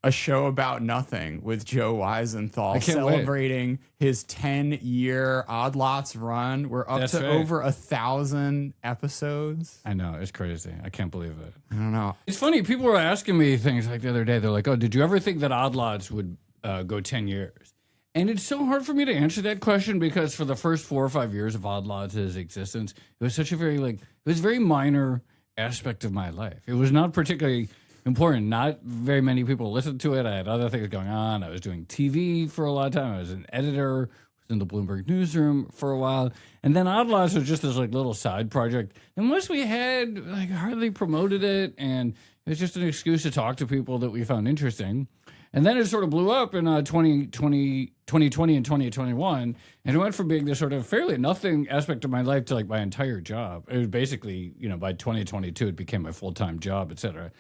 a show about nothing with Joe Weisenthal celebrating his 10-year Odd Lots run. We're up to over 1,000 episodes. I know, it's crazy. I can't believe it. I don't know. It's funny. People were asking me things like the other day. They're like, "Oh, did you ever think that Odd Lots would go 10 years?" And it's so hard for me to answer that question because for the first 4 or 5 years of Odd Lots' existence, it was such a very minor aspect of my life. It was not particularly important. Not very many people listened to it. I had other things going on. I was doing TV for a lot of time. I was an editor, was in the Bloomberg newsroom for a while. And then Odd Lots was just this little side project. And once we had hardly promoted it, and it was just an excuse to talk to people that we found interesting. And then it sort of blew up in 2020 and 2021. And it went from being this sort of fairly nothing aspect of my life to my entire job. It was basically, by 2022, it became my full-time job, et cetera.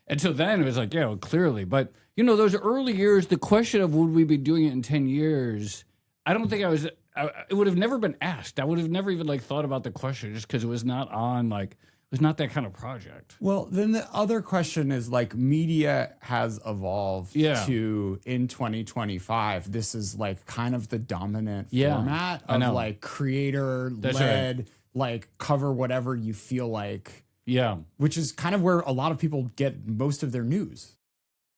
And so then it was clearly. But, those early years, the question of would we be doing it in 10 years, I don't think it would have never been asked. I would have never even thought about the question just because it was not on it was not that kind of project. Well, then the other question is media has evolved to in 2025. This is kind of the dominant format of creator led, cover whatever you feel like. Yeah. Which is kind of where a lot of people get most of their news.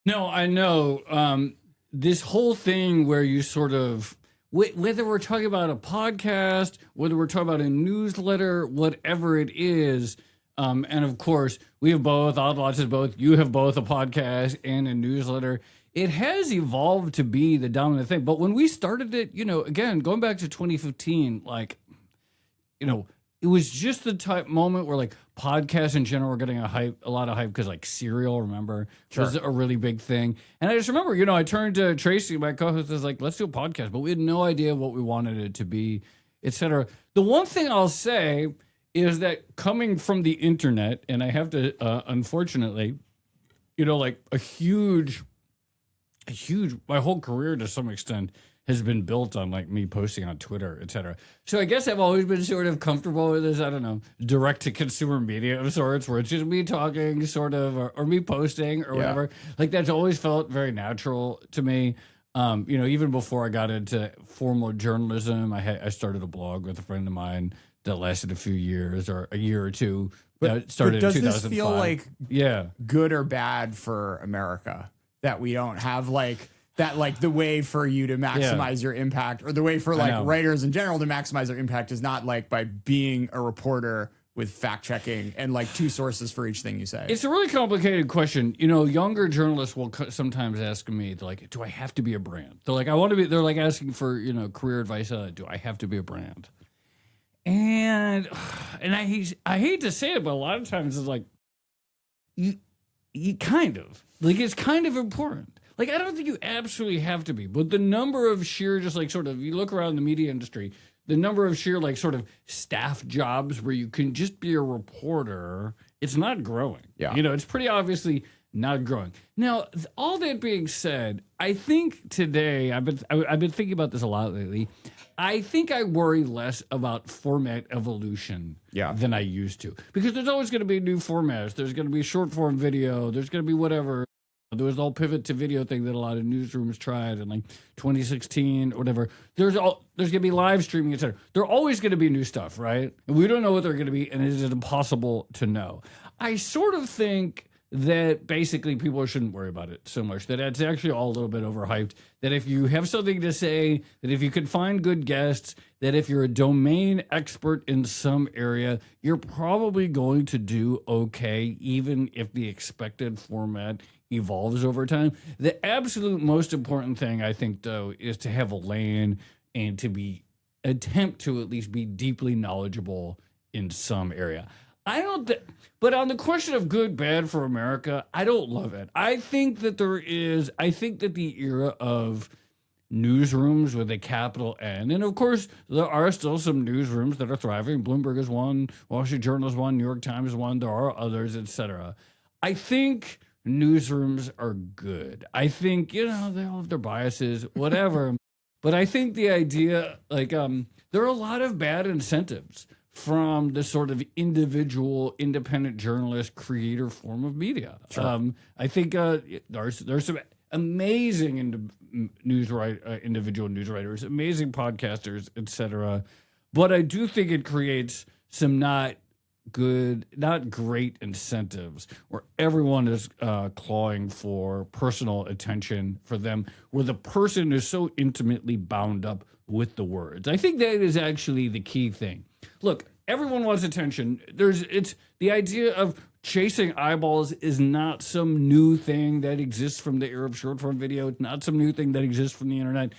No, I know. This whole thing where you sort of, whether we're talking about a podcast, whether we're talking about a newsletter, whatever it is, and of course, we have both, Odd Lots is both, you have both a podcast and a newsletter. It has evolved to be the dominant thing. But when we started it, again, going back to 2015, it was just the moment where podcasts in general were getting a lot of hype because Serial, remember, was a really big thing. And I just remember, I turned to Tracy, my co-host, was let's do a podcast, but we had no idea what we wanted it to be, etc. The one thing I'll say is that coming from the internet, and I have to, unfortunately, a huge, my whole career to some extent has been built on me posting on Twitter, etc. So I guess I've always been sort of comfortable with this, I don't know, direct to consumer media of sorts, where it's just me talking sort of, or me posting or whatever. That's always felt very natural to me. Even before I got into formal journalism, I started a blog with a friend of mine that lasted a few years or a year or two. But started does in 2005. this feel good or bad for America that we don't have that the way for you to maximize your impact, or the way for writers in general to maximize their impact is not by being a reporter with fact checking and 2 sources for each thing you say? It's a really complicated question. Younger journalists will sometimes ask me, they're do I have to be a brand? They're I want to be, they're asking for, career advice. Do I have to be a brand? And I hate to say it, but a lot of times it's you kind of, it's kind of important. I don't think you absolutely have to be, but the number of sheer you look around the media industry, the number of sheer sort of staff jobs where you can just be a reporter, it's not growing. Yeah. It's pretty obviously not growing. Now, all that being said, I think today, I've been thinking about this a lot lately. I think I worry less about format evolution than I used to, because there's always going to be new formats. There's going to be short form video. There's going to be whatever. There was the whole pivot to video thing that a lot of newsrooms tried in 2016 or whatever. There's going to be live streaming, etc. There's always going to be new stuff, right? And we don't know what they're going to be, and it is impossible to know. I sort of think that basically people shouldn't worry about it so much, that it's actually all a little bit overhyped, that if you have something to say, that if you can find good guests, that if you're a domain expert in some area, you're probably going to do okay, even if the expected format evolves over time. The absolute most important thing, I think, though, is to have a lane and to attempt to at least be deeply knowledgeable in some area. But on the question of good, bad for America, I don't love it. I think that the era of newsrooms with a capital N, and of course, there are still some newsrooms that are thriving. Bloomberg is one, Wall Street Journal is one, New York Times is one, there are others, etc. I think newsrooms are good. I think, they all have their biases, whatever. But I think the idea, there are a lot of bad incentives from the sort of individual, independent journalist, creator form of media. Sure. I think there's some amazing individual news writers, amazing podcasters, etc. But I do think it creates some not great incentives where everyone is clawing for personal attention for them, where the person is so intimately bound up with the words. I think that is actually the key thing. Look, everyone wants attention. It's the idea of chasing eyeballs is not some new thing that exists from the era of short form video. It's not some new thing that exists from the internet.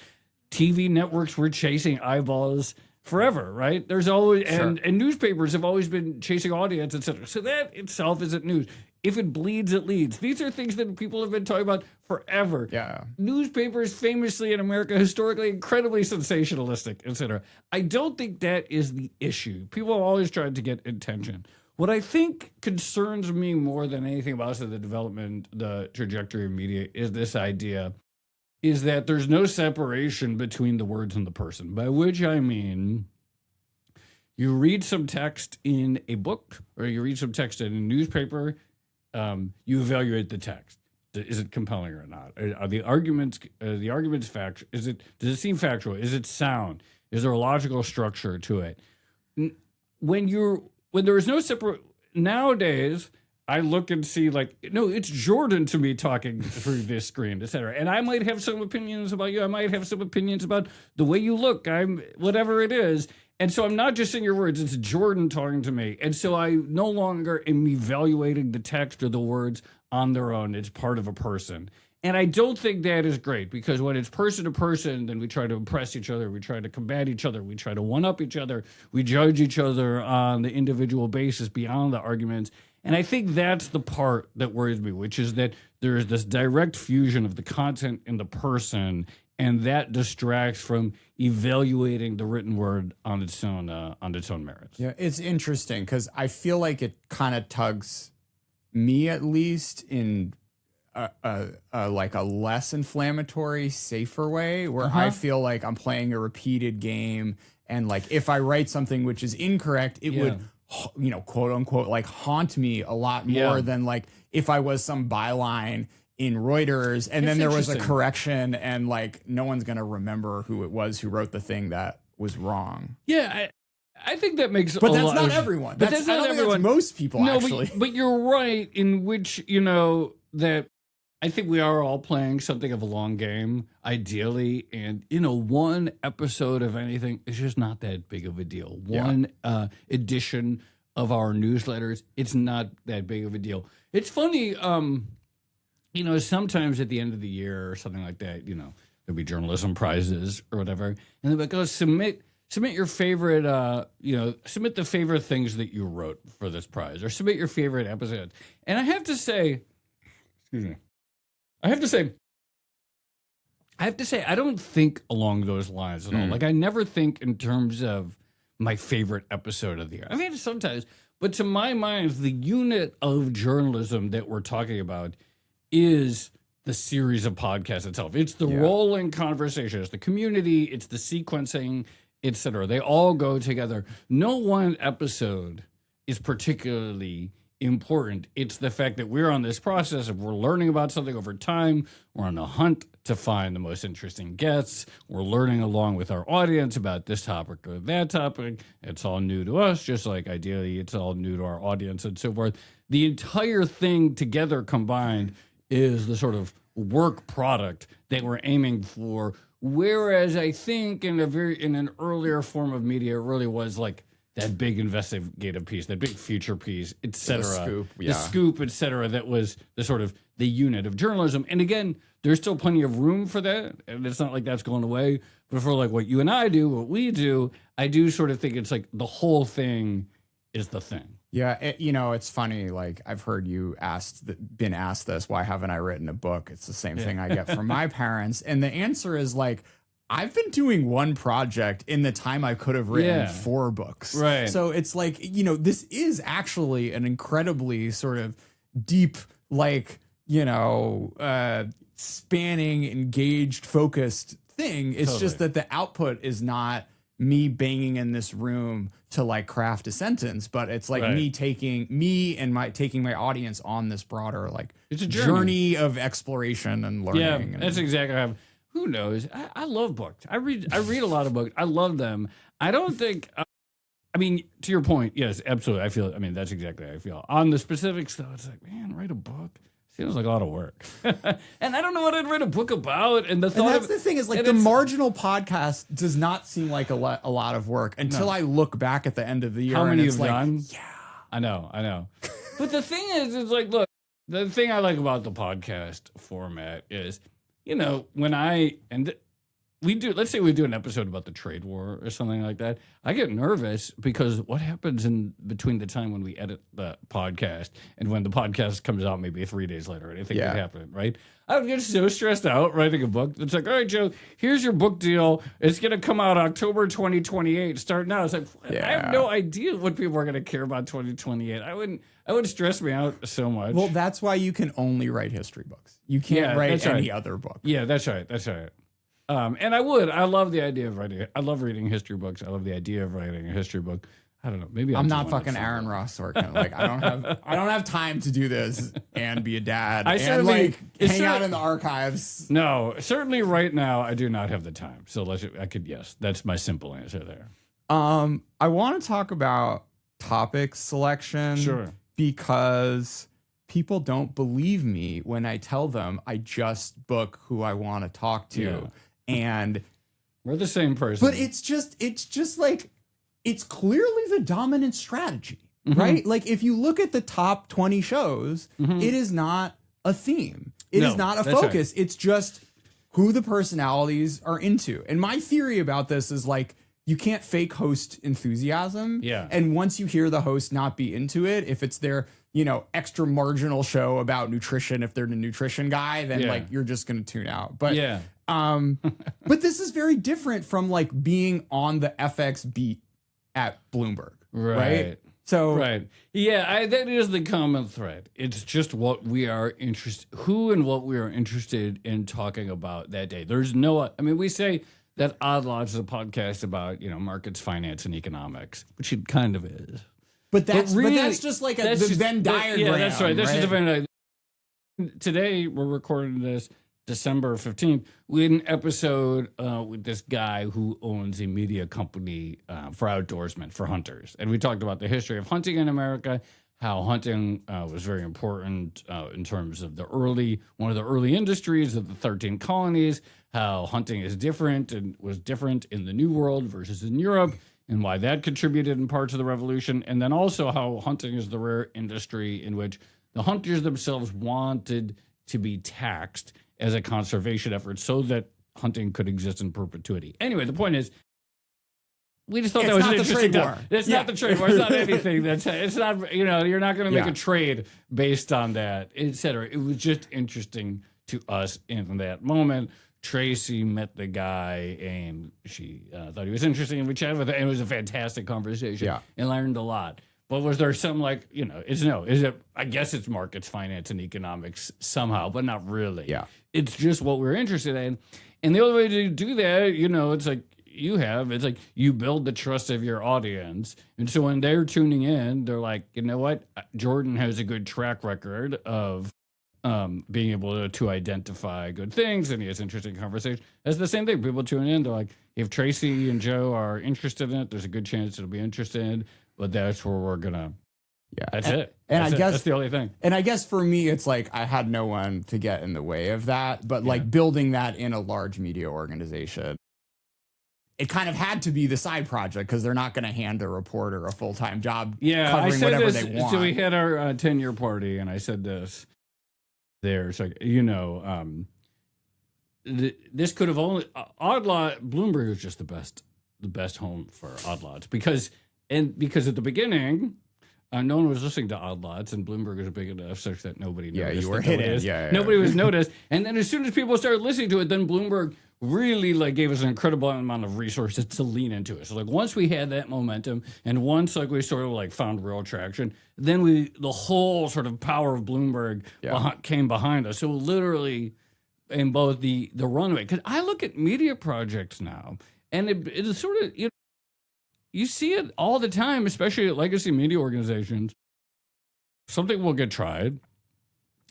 TV networks were chasing eyeballs forever, right? There's always and newspapers have always been chasing audience, etc. So that itself isn't news. If it bleeds, it leads. These are things that people have been talking about forever. Yeah. Newspapers famously in America, historically incredibly sensationalistic, etc. I don't think that is the issue. People have always tried to get attention. What I think concerns me more than anything about the development, the trajectory of media, is this idea is that there's no separation between the words and the person, by which I mean you read some text in a book or you read some text in a newspaper, you evaluate the text. Is it compelling or not? Are the arguments factual? Does it seem factual? Is it sound? Is there a logical structure to it? When there is no separate, nowadays, I look and see no, it's Jordan to me talking through this screen, etc. And I might have some opinions about you. I might have some opinions about the way you look. Whatever it is. And so I'm not just saying your words, it's Jordan talking to me. And so I no longer am evaluating the text or the words on their own. It's part of a person. And I don't think that is great, because when it's person to person, then we try to impress each other. We try to combat each other. We try to one-up each other. We judge each other on the individual basis beyond the arguments. And I think that's the part that worries me, which is that there is this direct fusion of the content and the person, and that distracts from evaluating the written word on its own merits. Yeah, it's interesting because I feel like it kind of tugs me, at least, in a less inflammatory, safer way, where I feel like I'm playing a repeated game, and like if I write something which is incorrect, it would, quote unquote, like haunt me a lot more than like if I was some byline in Reuters and then there was a correction and like no one's gonna remember who it was who wrote the thing that was wrong. Yeah, I think that makes but that's not everyone. But that's not everyone. That's most people, actually. But you're right in which, that I think we are all playing something of a long game, ideally, and one episode of anything is just not that big of a deal. One edition of our newsletters, it's not that big of a deal. It's funny, sometimes at the end of the year or something like that, there'll be journalism prizes or whatever, and they'll be like, "Oh, submit your favorite, submit the favorite things that you wrote for this prize, or submit your favorite episode." And I have to say, I don't think along those lines at all. Like, I never think in terms of my favorite episode of the year. I mean, sometimes, but to my mind, the unit of journalism that we're talking about is the series of podcasts itself. It's the rolling conversation. It's the community. It's the sequencing, etc. They all go together. No one episode is particularly important. It's the fact that we're on this process of we're learning about something over time. We're on a hunt to find the most interesting guests. We're learning along with our audience about this topic or that topic. It's all new to us, just like ideally it's all new to our audience and so forth. The entire thing together combined is the sort of work product that we're aiming for. Whereas I think in an earlier form of media, it really was like that big investigative piece, that big feature piece, et cetera. The scoop, et cetera, that was the sort of the unit of journalism. And again, there's still plenty of room for that. And it's not like that's going away. But for like what you and I do, what we do, I do sort of think it's like the whole thing is the thing. Yeah, it's funny. Like, I've heard you been asked this, why haven't I written a book? It's the same thing I get from my parents. And the answer is like, I've been doing one project in the time I could have written 4 books. Right. So it's like, this is actually an incredibly sort of deep, like, spanning, engaged, focused thing. It's just that the output is not me banging in this room to like craft a sentence, but it's like me taking my audience on this broader like it's a journey of exploration and learning. Yeah, that's exactly how. Who knows? I love books. I read a lot of books. I love them. I don't think. I mean, to your point, yes, absolutely. I mean, that's exactly how I feel. On the specifics, though, it's like, man, write a book seems like a lot of work. And I don't know what I'd write a book about. And the thing is, like, the marginal podcast does not seem like a lot of work until I look back at the end of the year. How many you've done? Yeah. I know. But the thing is, it's like, look, the thing I like about the podcast format is, let's say we do an episode about the trade war or something like that. I get nervous because what happens in between the time when we edit the podcast and when the podcast comes out maybe 3 days later, anything could happen, right? I would get so stressed out writing a book. It's like, all right, Joe, here's your book deal. It's going to come out October 2028. Start now. It's like, I have no idea what people are going to care about 2028. I would stress me out so much. Well, that's why you can only write history books. You can't write any other book. Yeah, that's right. And I love the idea of writing. I love reading history books. I love the idea of writing a history book. I don't know. Maybe I'm not fucking Aaron Ross Sorkin. Like I don't have time to do this and be a dad and like hang out in the archives. No, certainly right now I do not have the time. So yes, that's my simple answer there. I want to talk about topic selection. Sure. Because people don't believe me when I tell them I just book who I want to talk to. Yeah. And we're the same person. But it's just like, it's clearly the dominant strategy, right? Like if you look at the top 20 shows, it is not a theme. It is not a focus. Right. It's just who the personalities are into. And my theory about this is like, you can't fake host enthusiasm. Yeah. And once you hear the host not be into it, if it's their, extra marginal show about nutrition, if they're the nutrition guy, then like you're just going to tune out. But but this is very different from like being on the FX beat at Bloomberg. Right. So yeah, that is the common thread. It's just what we are what we are interested in talking about that day. There's we say that Odd Lots is a podcast about, markets, finance, and economics, which it kind of is. But that's just like the Venn diagram. Yeah, that's right. That's just a Venn diagram. Today, we're recording this December 15th. We had an episode with this guy who owns a media company for outdoorsmen, for hunters. And we talked about the history of hunting in America, how hunting was very important in terms of one of the early industries of the 13 colonies, how hunting is different and was different in the New World versus in Europe, and why that contributed in part to the revolution. And then also how hunting is the rare industry in which the hunters themselves wanted to be taxed as a conservation effort so that hunting could exist in perpetuity. Anyway, the point is, we just thought that was an interesting topic. It's not the trade war. It's not anything. It's not, you're not going to make a trade based on that, et cetera. It was just interesting to us in that moment. Tracy met the guy and she thought he was interesting and we chatted with him. And it was a fantastic conversation and learned a lot. But was there something like, I guess it's markets, finance, and economics somehow, but not really. Yeah. It's just what we're interested in. And the only way to do that, it's like you build the trust of your audience. And so when they're tuning in, they're like, you know what? Jordan has a good track record of being able to identify good things, and he has interesting conversation. That's the same thing. People tune in. They're like, if Tracy and Joe are interested in it, there's a good chance it'll be interested. But that's where we're gonna. Yeah, that's it. And I guess that's the only thing. And I guess for me, it's like I had no one to get in the way of that. But like building that in a large media organization, it kind of had to be the side project because they're not going to hand a reporter a full-time job covering whatever they want. So we had our 10-year party, and I said this. There's like, this could have only Odd Lot. Bloomberg is just the best home for Odd Lots because at the beginning, no one was listening to Odd Lots, and Bloomberg was big enough such that nobody noticed. Yeah, you were hidden. Nobody was noticed, and then as soon as people started listening to it, then Bloomberg really gave us an incredible amount of resources to lean into it. So once we had that momentum, and once we sort of found real traction, then the whole sort of power of Bloomberg came behind us. So literally, in both the runway, because I look at media projects now, and it is sort of you see it all the time, especially at legacy media organizations. Something will get tried,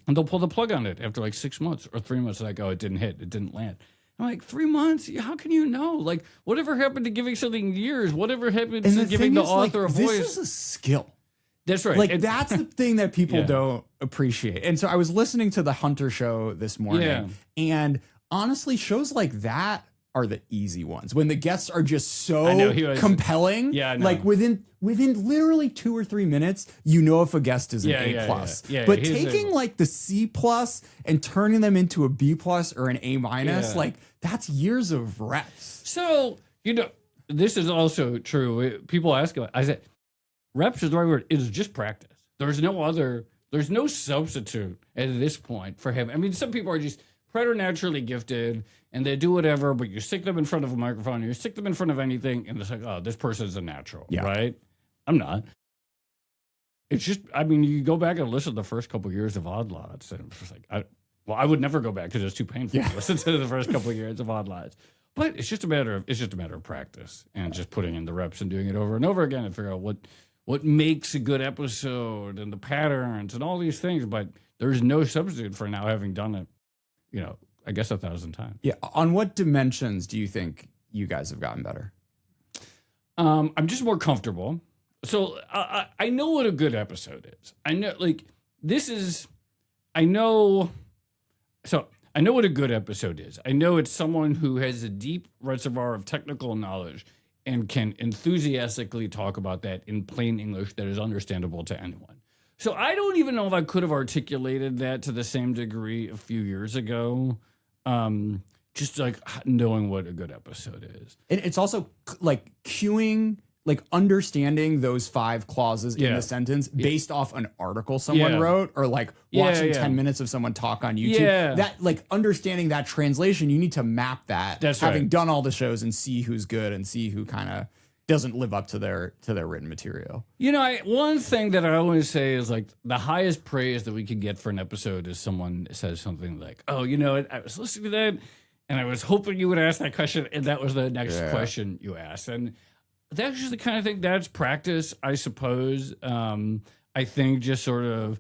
and they'll pull the plug on it after like 6 months or 3 months. Like, oh, it didn't hit, it didn't land. I'm like, 3 months? How can you know? Like, whatever happened to giving something years? Whatever happened to giving the author a voice? This is a skill. That's right. Like, that's the thing that people don't appreciate. And so I was listening to the Hunter show this morning, and honestly, shows like that are the easy ones. When the guests are just so compelling, like within literally 2 or 3 minutes, you know if a guest is an A plus. But taking like the C plus and turning them into a B plus or an A minus, like that's years of reps. So, this is also true. People ask, I said, reps is the right word. It is just practice. There's no substitute at this point for him. I mean, some people are just preternaturally gifted and they do whatever, but you stick them in front of a microphone, you stick them in front of anything, and it's like, oh, this person's a natural, right? I'm not. It's just, I mean, you go back and listen to the first couple of years of Odd Lots, and it's just like, I would never go back because it's too painful to listen to the first couple of years of Odd Lots. But it's just a matter of practice and just putting in the reps and doing it over and over again and figure out what makes a good episode and the patterns and all these things. But there's no substitute for now having done it, I guess 1,000 times. Yeah. On what dimensions do you think you guys have gotten better? I'm just more comfortable. So I know what a good episode is. I know, I know what a good episode is. I know it's someone who has a deep reservoir of technical knowledge and can enthusiastically talk about that in plain English that is understandable to anyone. So I don't even know if I could have articulated that to the same degree a few years ago. Just like knowing what a good episode is. And it's also like cueing, like understanding those 5 clauses in the sentence based off an article someone wrote, or like watching 10 minutes of someone talk on YouTube. That, like, understanding that translation, you need to map that. That's having done all the shows and see who's good and see who kind of doesn't live up to their written material. One thing that I always say is, like, the highest praise that we can get for an episode is someone says something like, oh, I was listening to that and I was hoping you would ask that question, and that was the next question you asked. And that's just the kind of thing, that's practice, I suppose. I think just sort of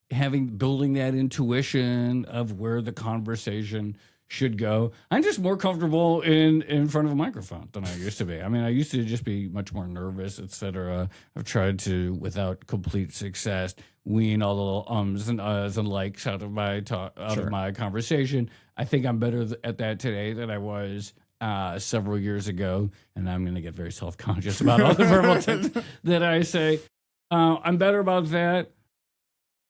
building that intuition of where the conversation should go. I'm just more comfortable in front of a microphone than I used to be. I mean, I used to just be much more nervous, etc. I've tried to, without complete success, wean all the little ums and uhs and likes out of my of my conversation. I think I'm better at that today than I was several years ago, and I'm going to get very self-conscious about all the verbal tips that I say. I'm better about that.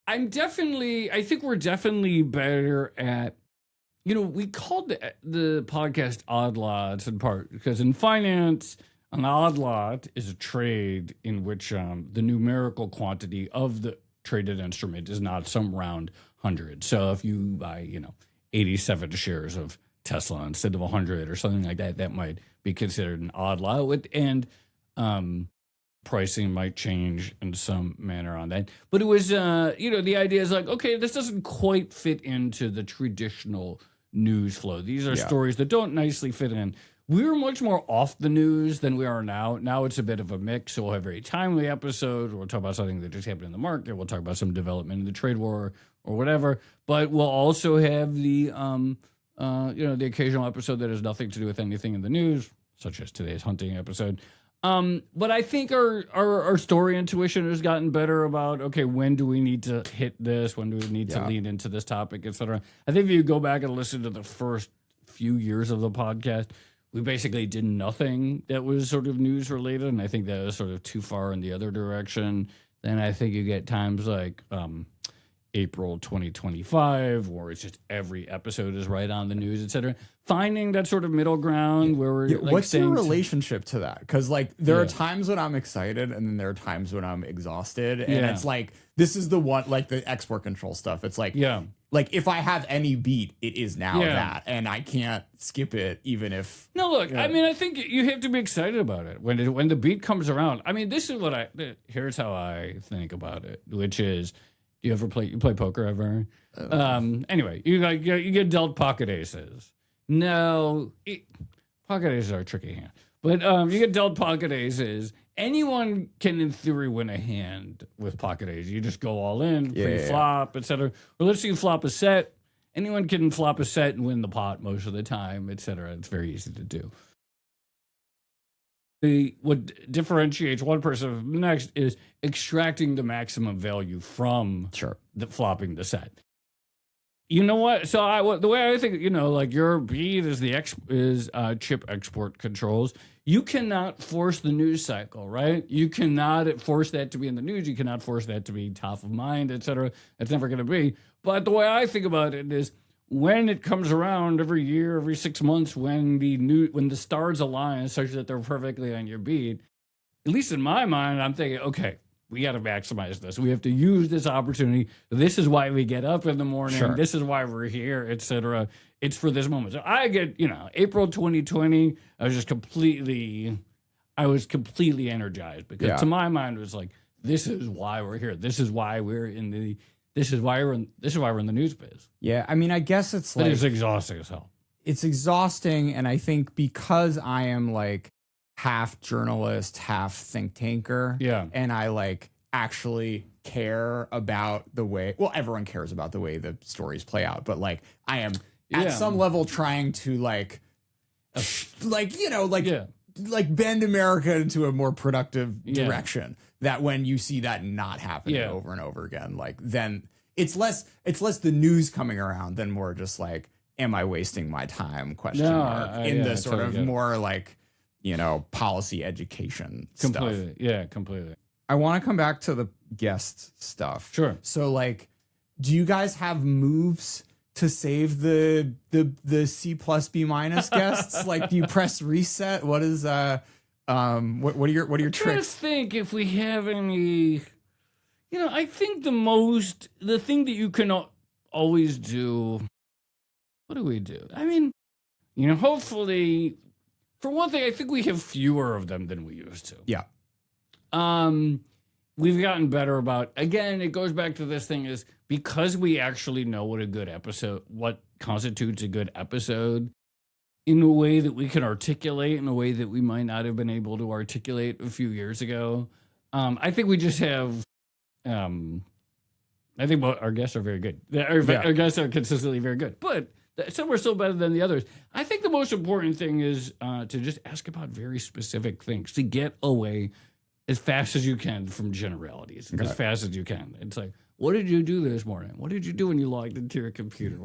I think we're definitely better at, we called the podcast Odd Lots in part because in finance, an odd lot is a trade in which the numerical quantity of the traded instrument is not some round 100. So if you buy, 87 shares of Tesla instead of 100 or something like that, that might be considered an odd lot. And pricing might change in some manner on that. But it was, the idea is like, okay, this doesn't quite fit into the traditional news flow. These are stories that don't nicely fit in. We're much more off the news than we are now. Now it's a bit of a mix. So we'll have very timely episodes. We'll talk about something that just happened in the market. We'll talk about some development in the trade war or whatever. But we'll also have the the occasional episode that has nothing to do with anything in the news, such as today's hunting episode. But I think our story intuition has gotten better about, okay, when do we need to hit this? When do we need to lean into this topic, et cetera? I think if you go back and listen to the first few years of the podcast, we basically did nothing that was sort of news related. And I think that was sort of too far in the other direction. Then I think you get times like, April 2025, where it's just every episode is right on the news, et cetera. Finding that sort of middle ground where we're like, what's your relationship to that? Because like there are times when I'm excited and then there are times when I'm exhausted, and it's like this is the one, like the export control stuff. It's like like if I have any beat, it is now that, and I can't skip it even if. No, look, I mean, I think you have to be excited about it when the beat comes around. I mean, this is what here's how I think about it, which is. Do you ever play poker ever? Anyway, you get dealt pocket aces. No, pocket aces are a tricky hand. But you get dealt pocket aces. Anyone can, in theory, win a hand with pocket aces. You just go all in, pre-flop, etc. Or let's say you flop a set. Anyone can flop a set and win the pot most of the time, etc. It's very easy to do. What differentiates one person from the next is extracting the maximum value from the flopping the set. You know what? So the way I think, like your beat is chip export controls. You cannot force the news cycle, right? You cannot force that to be in the news. You cannot force that to be top of mind, et cetera. It's never going to be. But the way I think about it is when it comes around every year, every 6 months, when the stars align such that they're perfectly on your beat, at least in my mind, I'm thinking, okay, we got to maximize this. We have to use this opportunity. This is why we get up in the morning. Sure. This is why we're here, et cetera. It's for this moment. So I get, April 2020, I was completely energized because to my mind it was like, this is why we're here. This is why we're in the news biz. Yeah, I mean, I guess it's like, it's exhausting as hell. It's exhausting, and I think because I am like half journalist, half think tanker. Yeah. And I like actually care about the way, well, everyone cares about the way the stories play out, but like I am at some level trying to like bend America into a more productive direction, that when you see that not happening over and over again, like then it's less the news coming around than more just like, am I wasting my time? More like, policy education completely. stuff. Yeah, completely. I want to come back to the guest stuff. Sure. So like, do you guys have moves to save the C plus B minus guests? Like, do you press reset? What is what are your tricks? I think if we have any, I think the thing that you can always do. What do we do? I mean, hopefully. For one thing, I think we have fewer of them than we used to. Yeah. We've gotten better about, again, it goes back to this thing is because we actually know what constitutes a good episode in a way that we can articulate in a way that we might not have been able to articulate a few years ago. I think we just have, I think our guests are very good. Our guests are consistently very good, but some are still better than the others. I think the most important thing is to just ask about very specific things, to get away as fast as you can from generalities, as fast as you can. It's like, what did you do this morning? What did you do when you logged into your computer?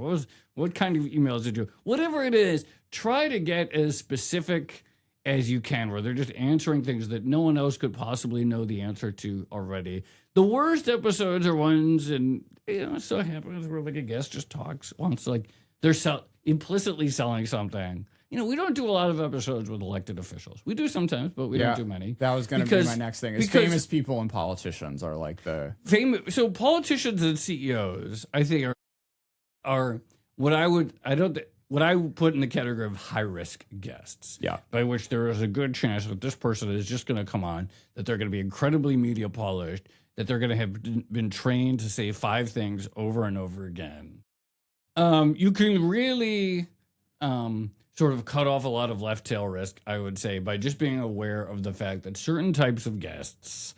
What kind of emails did you do? Whatever it is, try to get as specific as you can, where they're just answering things that no one else could possibly know the answer to already. The worst episodes are ones, and it so happens where like a guest just talks once, like, they're implicitly selling something. We don't do a lot of episodes with elected officials. We do sometimes, but we don't do many. That was going to be my next thing. Famous people and politicians are like the famous. So politicians and CEOs, I think, are what I would put in the category of high risk guests. Yeah, by which there is a good chance that this person is just going to come on, that they're going to be incredibly media polished, that they're going to have been trained to say 5 things over and over again. You can really sort of cut off a lot of left tail risk, I would say, by just being aware of the fact that certain types of guests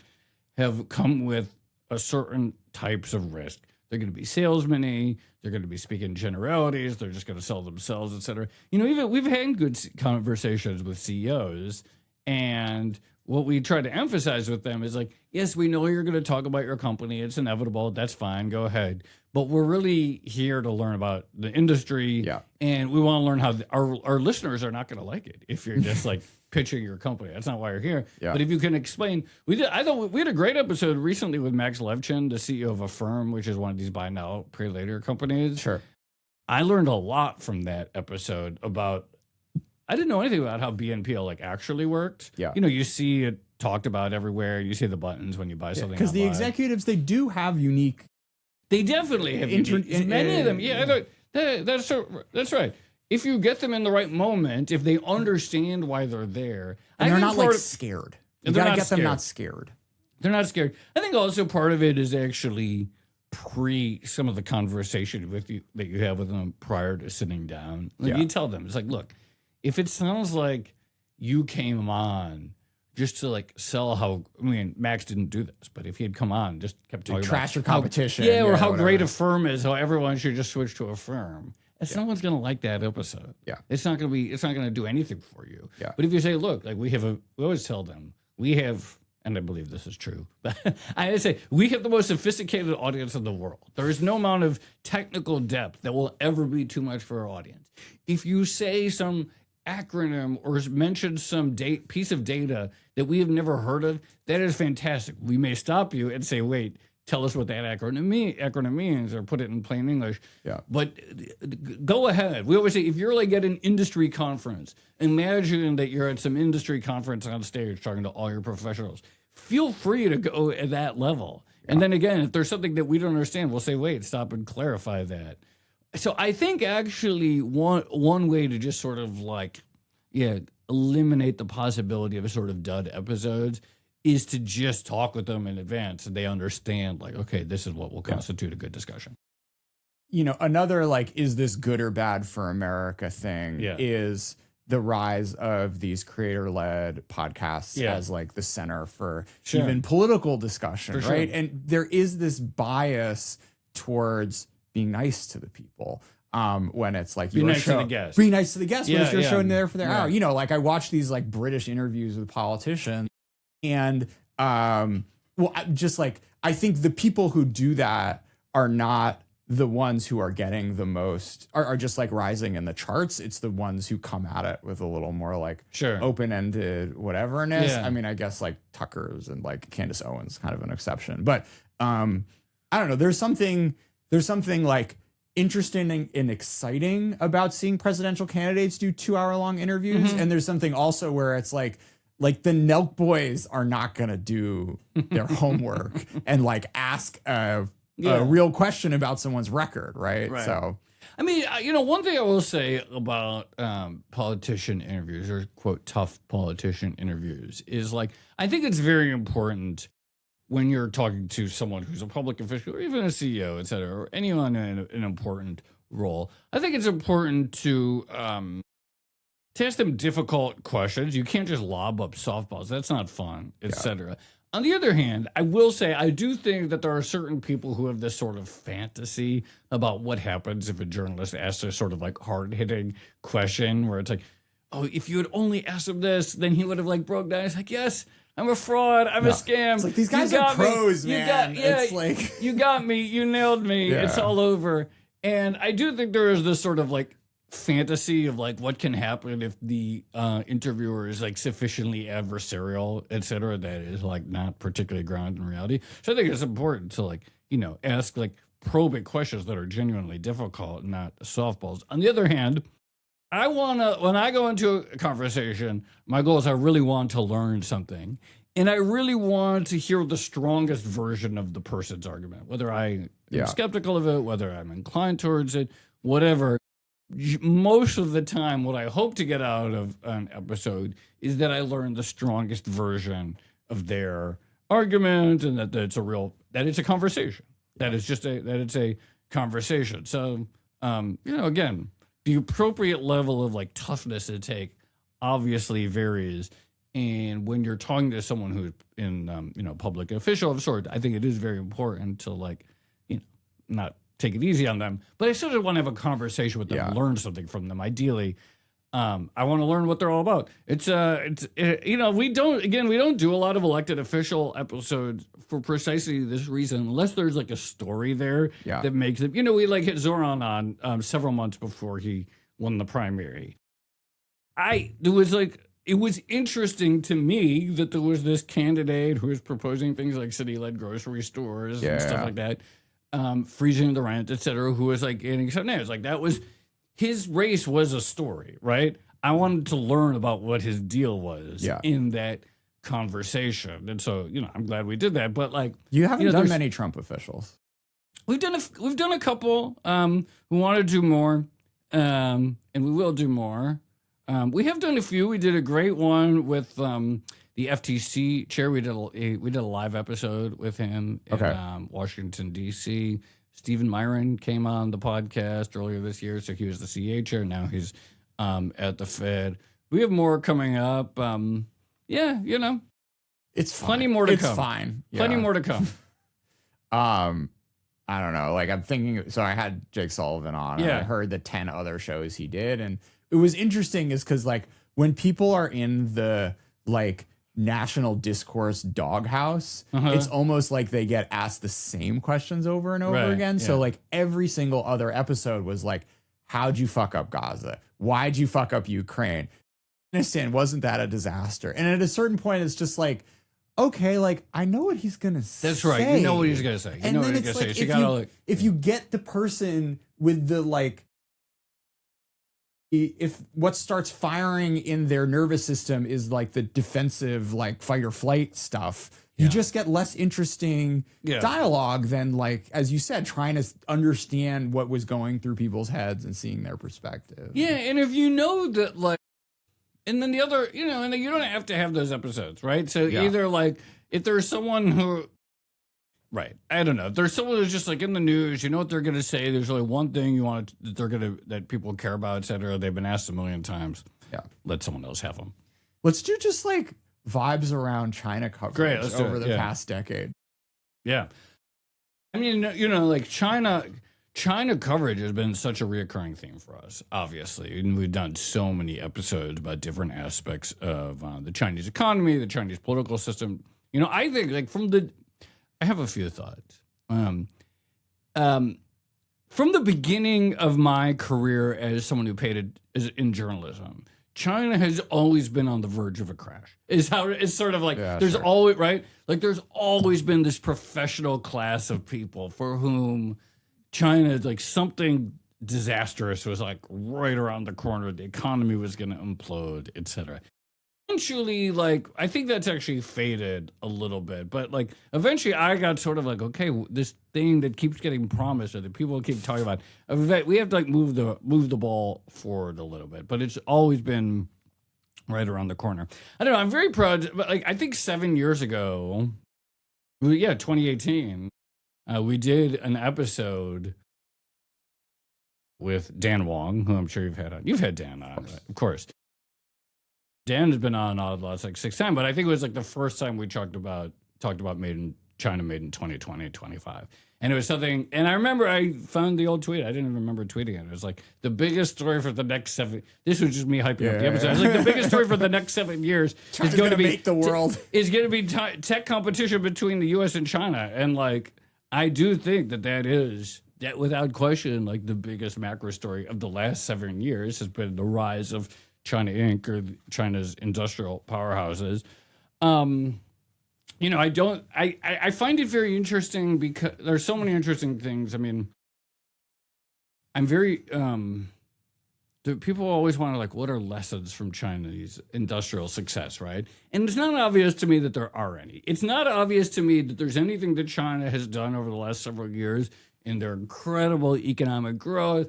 have come with a certain types of risk. They're going to be salesmen-y, they're going to be speaking generalities, they're just going to sell themselves, et cetera. Even we've had good conversations with CEOs, and what we try to emphasize with them is like, yes, we know you're going to talk about your company. It's inevitable. That's fine. Go ahead. But we're really here to learn about the industry. Yeah. And we want to learn how our listeners are not going to like it if you're just like pitching your company. That's not why you're here. Yeah. But if you can explain, I thought we had a great episode recently with Max Levchin, the CEO of Affirm, which is one of these buy now, pay later companies. Sure. I learned a lot from that episode about, I didn't know anything about how BNPL like actually worked. Yeah. You see it talked about everywhere. You see the buttons when you buy something. Because the executives, they do have unique. They definitely have many of them. Yeah, that's right. If you get them in the right moment, if they understand why they're there, and they're not like scared. You got to get them not scared. They're not scared. I think also part of it is actually some of the conversation with you that you have with them prior to sitting down. Like you tell them, it's like, look, if it sounds like you came on just to like sell how, I mean, Max didn't do this, but if he had come on, just kept talking about trash your competition. or how great a firm is, how everyone should just switch to a firm. No one's going to like that episode. Yeah. It's not going to do anything for you. Yeah. But if you say, look, like we always tell them, we have, and I believe this is true, but I say we have the most sophisticated audience in the world. There is no amount of technical depth that will ever be too much for our audience. If you say some acronym or mention some piece of data that we have never heard of, that is fantastic. We may stop you and say, wait, tell us what that acronym means, or put it in plain English. Yeah. But go ahead. We always say, if you're like at an industry conference, imagine that you're at some industry conference on stage talking to all your professionals. Feel free to go at that level. Yeah. And then again, if there's something that we don't understand, we'll say, wait, stop and clarify that. So I think actually one way to just sort of like, eliminate the possibility of sort of dud episodes is to just talk with them in advance and they understand like, okay, this is what will constitute a good discussion. You know, another like, is this good or bad for America thing is the rise of these creator-led podcasts as like the center for even political discussion, right? And there is this bias towards being nice to the people. When it's like, be nice to the guest. Be nice to the guest. When it's your show and there for their hour. You know, like I watch these like British interviews with politicians, and just like, I think the people who do that are not the ones who are getting the most, are just like rising in the charts. It's the ones who come at it with a little more like open-ended whateverness. I mean, I guess like Tucker's and like Candace Owens kind of an exception, but I don't know. There's something like interesting and exciting about seeing presidential candidates do 2-hour-long interviews. And there's something also where it's like the Nelk boys are not going to do their homework and like ask a real question about someone's record. Right. So, I mean, you know, one thing I will say about politician interviews, or quote, tough politician interviews, is like, I think it's very important when you're talking to someone who's a public official or even a CEO, et cetera, or anyone in an important role. I think it's important to ask them difficult questions. You can't just lob up softballs. That's not fun, et cetera. On the other hand, I will say I do think that there are certain people who have this sort of fantasy about what happens if a journalist asks a sort of like hard-hitting question where it's like, oh, if you had only asked him this, then he would have like broke down. It's like, yes, I'm a fraud. I'm a scam. It's like, these guys are pros, man. It's like, you got me. You nailed me. It's all over. And I do think there is this sort of like fantasy of like what can happen if the interviewer is like sufficiently adversarial, et cetera, that is like not particularly grounded in reality. So I think it's important to like, you know, ask like probing questions that are genuinely difficult, not softballs. On the other hand, when I go into a conversation, my goal is I really want to learn something. And I really want to hear the strongest version of the person's argument, whether I am skeptical of it, whether I'm inclined towards it, whatever. Most of the time, what I hope to get out of an episode is that I learn the strongest version of their argument, and that it's a conversation. That it's a conversation. So, you know, again, the appropriate level of like toughness to take obviously varies. And when you're talking to someone who's in, you know, public official of sorts, I think it is very important to like, you know, not take it easy on them, but I still just want to have a conversation with them, learn something from them. Ideally, I want to learn what they're all about. You know, we don't do a lot of elected official episodes for precisely this reason, unless there's like a story there that makes it. You know, we like hit Zoran on several months before he won the primary. It was interesting to me that there was this candidate who was proposing things like city-led grocery stores and stuff like that, freezing the rent, et cetera, who was like getting some names. Like that was, his race was a story, right? I wanted to learn about what his deal was in that conversation. And so, you know, I'm glad we did that. But like, you haven't done many Trump officials. We've done a couple who want to do more, and we will do more. We have done a few. We did a great one with the FTC chair. We did a live episode with him in Washington, D.C. Stephen Myron came on the podcast earlier this year. So he was the CA chair. Now he's at the Fed. We have more coming up. Yeah, It's fine. Plenty more to come. It's fine. Yeah. Plenty more to come. I don't know. Like I'm thinking, so I had Jake Sullivan on and I heard the 10 other shows he did. And it was interesting is because like when people are in the like national discourse doghouse, it's almost like they get asked the same questions over and over again. So like every single other episode was like, how'd you fuck up Gaza? Why'd you fuck up Ukraine? Afghanistan, wasn't that a disaster? And at a certain point, it's just like, okay, like I know what he's gonna say. That's right. You know what he's gonna say. You know what he's gonna say. If you get the person with the like, if what starts firing in their nervous system is like the defensive, like fight or flight stuff, you just get less interesting dialogue than like, as you said, trying to understand what was going through people's heads and seeing their perspective. Yeah, and if you know that, like. And then the other, and you don't have to have those episodes, right? So either like if there's someone who, right? I don't know. If there's someone who's just like in the news, you know what they're going to say. There's only one thing you want that people care about, et cetera. They've been asked a million times. Yeah, let someone else have them. Let's do just like vibes around China coverage over the past decade. Yeah, I mean, like China coverage has been such a reoccurring theme for us, obviously. And we've done so many episodes about different aspects of the Chinese economy, the Chinese political system. I think like I have a few thoughts. From the beginning of my career as someone who in journalism, China has always been on the verge of a crash. It's sort of like always, right? Like there's always been this professional class of people for whom China, like something disastrous was like right around the corner. The economy was going to implode, et cetera. Eventually, like, I think that's actually faded a little bit. But like, eventually I got sort of like, okay, this thing that keeps getting promised or that people keep talking about, we have to like move the ball forward a little bit. But it's always been right around the corner. I don't know. I'm very proud. But like, I think 7 years ago, 2018, we did an episode with Dan Wong, who I'm sure you've had on. You've had Dan on, right? Of course. Dan has been on Odd like 6 times, but I think it was like the first time we talked about made in China, made in 2020, 25. And it was something, and I remember I found the old tweet. I didn't even remember tweeting it. It was like the biggest story for the next 7. This was just me hyping up the episode. It was like the biggest story for the next 7 years is going to make the world. Is going to be tech competition between the U.S. and China. And like, I do think that is without question, like the biggest macro story of the last 7 years has been the rise of China Inc. or China's industrial powerhouses. I find it very interesting because there's so many interesting things. I mean, I'm very, people always want to like, what are lessons from Chinese industrial success, right? And it's not obvious to me that there are any. It's not obvious to me that there's anything that China has done over the last several years in their incredible economic growth,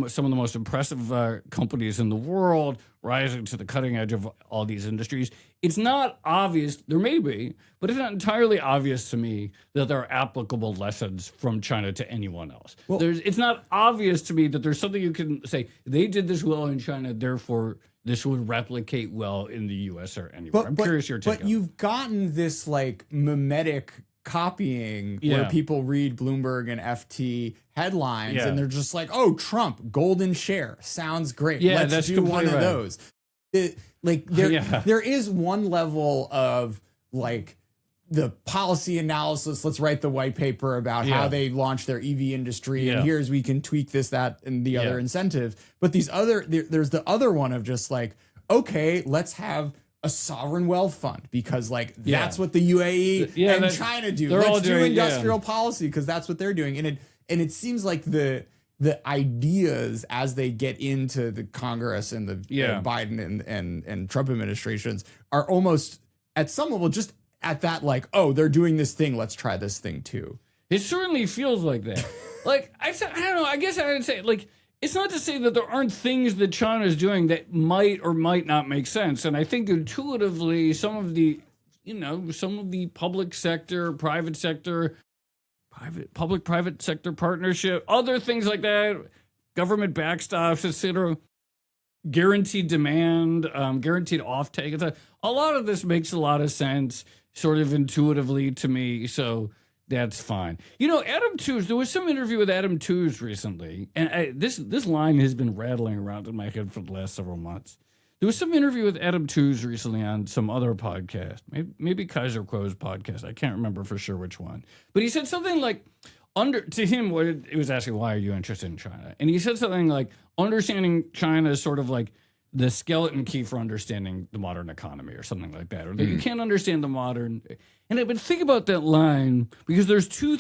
some of the most impressive companies in the world rising to the cutting edge of all these industries. It's not obvious, there may be, but it's not entirely obvious to me that there are applicable lessons from China to anyone else. Well, it's not obvious to me that there's something you can say, they did this well in China, therefore this would replicate well in the US or anywhere. I'm curious your take on it. But you've gotten this like mimetic copying where people read Bloomberg and FT headlines and they're just like, oh, Trump, golden share. Sounds great. Let's do one of those. There is one level of like the policy analysis. Let's write the white paper about how they launched their EV industry. And here's, we can tweak this, that, and the other incentives. But there's the other one of just like, okay, let's have a sovereign wealth fund because like that's what the UAE and China do. Let's do industrial policy because that's what they're doing. And it seems like the ideas as they get into the Congress and the Biden and Trump administrations are almost at some level just at that like, oh, they're doing this thing, let's try this thing too. It certainly feels like that. Like I don't know, I guess I would say like it's not to say that there aren't things that China is doing that might or might not make sense. And I think intuitively some of the public sector, private sector, public-private sector partnership, other things like that, government backstops, etc. guaranteed demand, guaranteed offtake. A lot of this makes a lot of sense, sort of intuitively to me. So that's fine. Adam Tooze, there was some interview with Adam Tooze recently, and this line has been rattling around in my head for the last several months. There was some interview with Adam Tooze recently on some other podcast, maybe Kaiser Kuo's podcast. I can't remember for sure which one. But he said something like, to him, what it was asking, why are you interested in China? And he said something like, understanding China is sort of like the skeleton key for understanding the modern economy or something like that. Or that you can't understand the modern. And I've been thinking about that line because there's two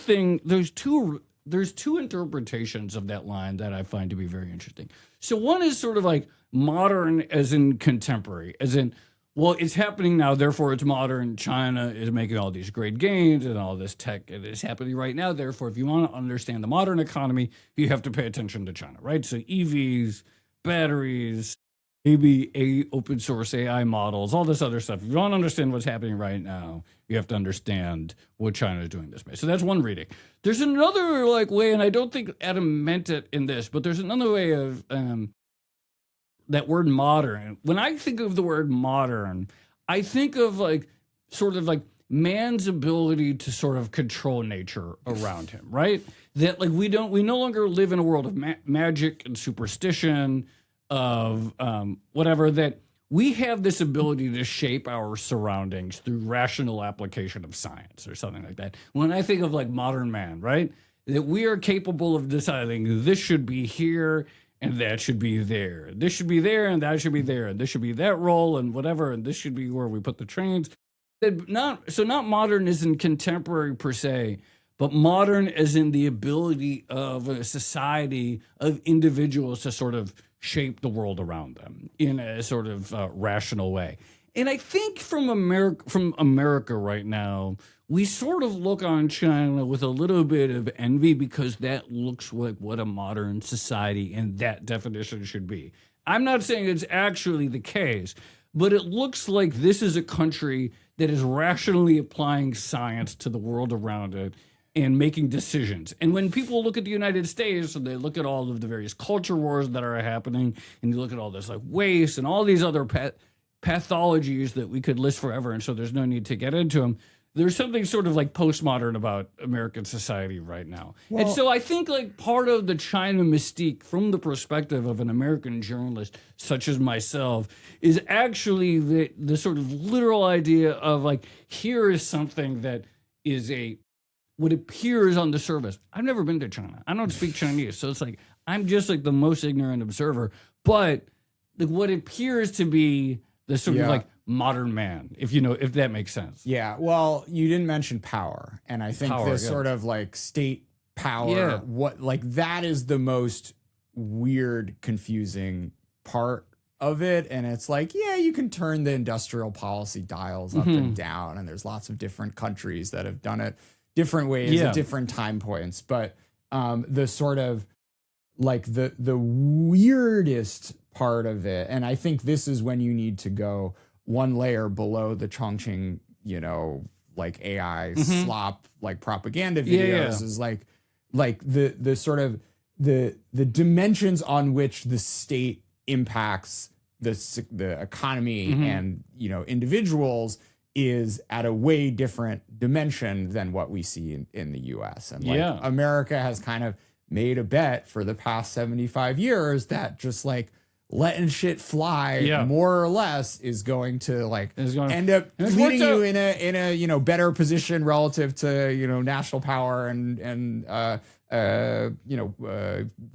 interpretations of that line that I find to be very interesting. So one is sort of like modern as in contemporary, as in, well, it's happening now, therefore it's modern. China is making all these great gains and all this tech is happening right now. Therefore, if you want to understand the modern economy, you have to pay attention to China, right? So EVs, batteries, maybe open source AI models, all this other stuff. If you want to understand what's happening right now, you have to understand what China is doing this way. So that's one reading. There's another way, and I don't think Adam meant it in this, but there's another way of that word modern. When I think of the word modern, I think of sort of man's ability to sort of control nature around him, right? That we no longer live in a world of magic and superstition, of whatever, that we have this ability to shape our surroundings through rational application of science or something like that. When I think of modern man, right? That we are capable of deciding this should be here and that should be there. This should be there and that should be there. And this should be that role and whatever. And this should be where we put the trains. Not modern as in contemporary per se, but modern as in the ability of a society of individuals to sort of shape the world around them in a sort of rational way. And I think from America right now, we sort of look on China with a little bit of envy because that looks like what a modern society in that definition should be. I'm not saying it's actually the case, but it looks like this is a country that is rationally applying science to the world around it and making decisions. And when people look at the United States and they look at all of the various culture wars that are happening, and you look at all this waste and all these other pathologies that we could list forever, and so there's no need to get into them, there's something sort of postmodern about American society right now. Well, and so I think part of the China mystique from the perspective of an American journalist such as myself is actually the sort of literal idea of here is something that is what appears on the surface. I've never been to China. I don't speak Chinese. So it's I'm just the most ignorant observer. But what appears to be the sort of modern man, if that makes sense. Yeah. Well, you didn't mention power. And I think this sort of state power, that is the most weird, confusing part of it. And it's you can turn the industrial policy dials up and down. And there's lots of different countries that have done it different ways at different time points. But the sort of the weirdest part of it, and I think this is when you need to go one layer below the Chongqing, AI slop, propaganda videos, is the sort of the dimensions on which the state impacts the economy and individuals is at a way different dimension than what we see in the US. And America has kind of made a bet for the past 75 years that just letting shit fly more or less is going to end up leading you in a better position relative to national power and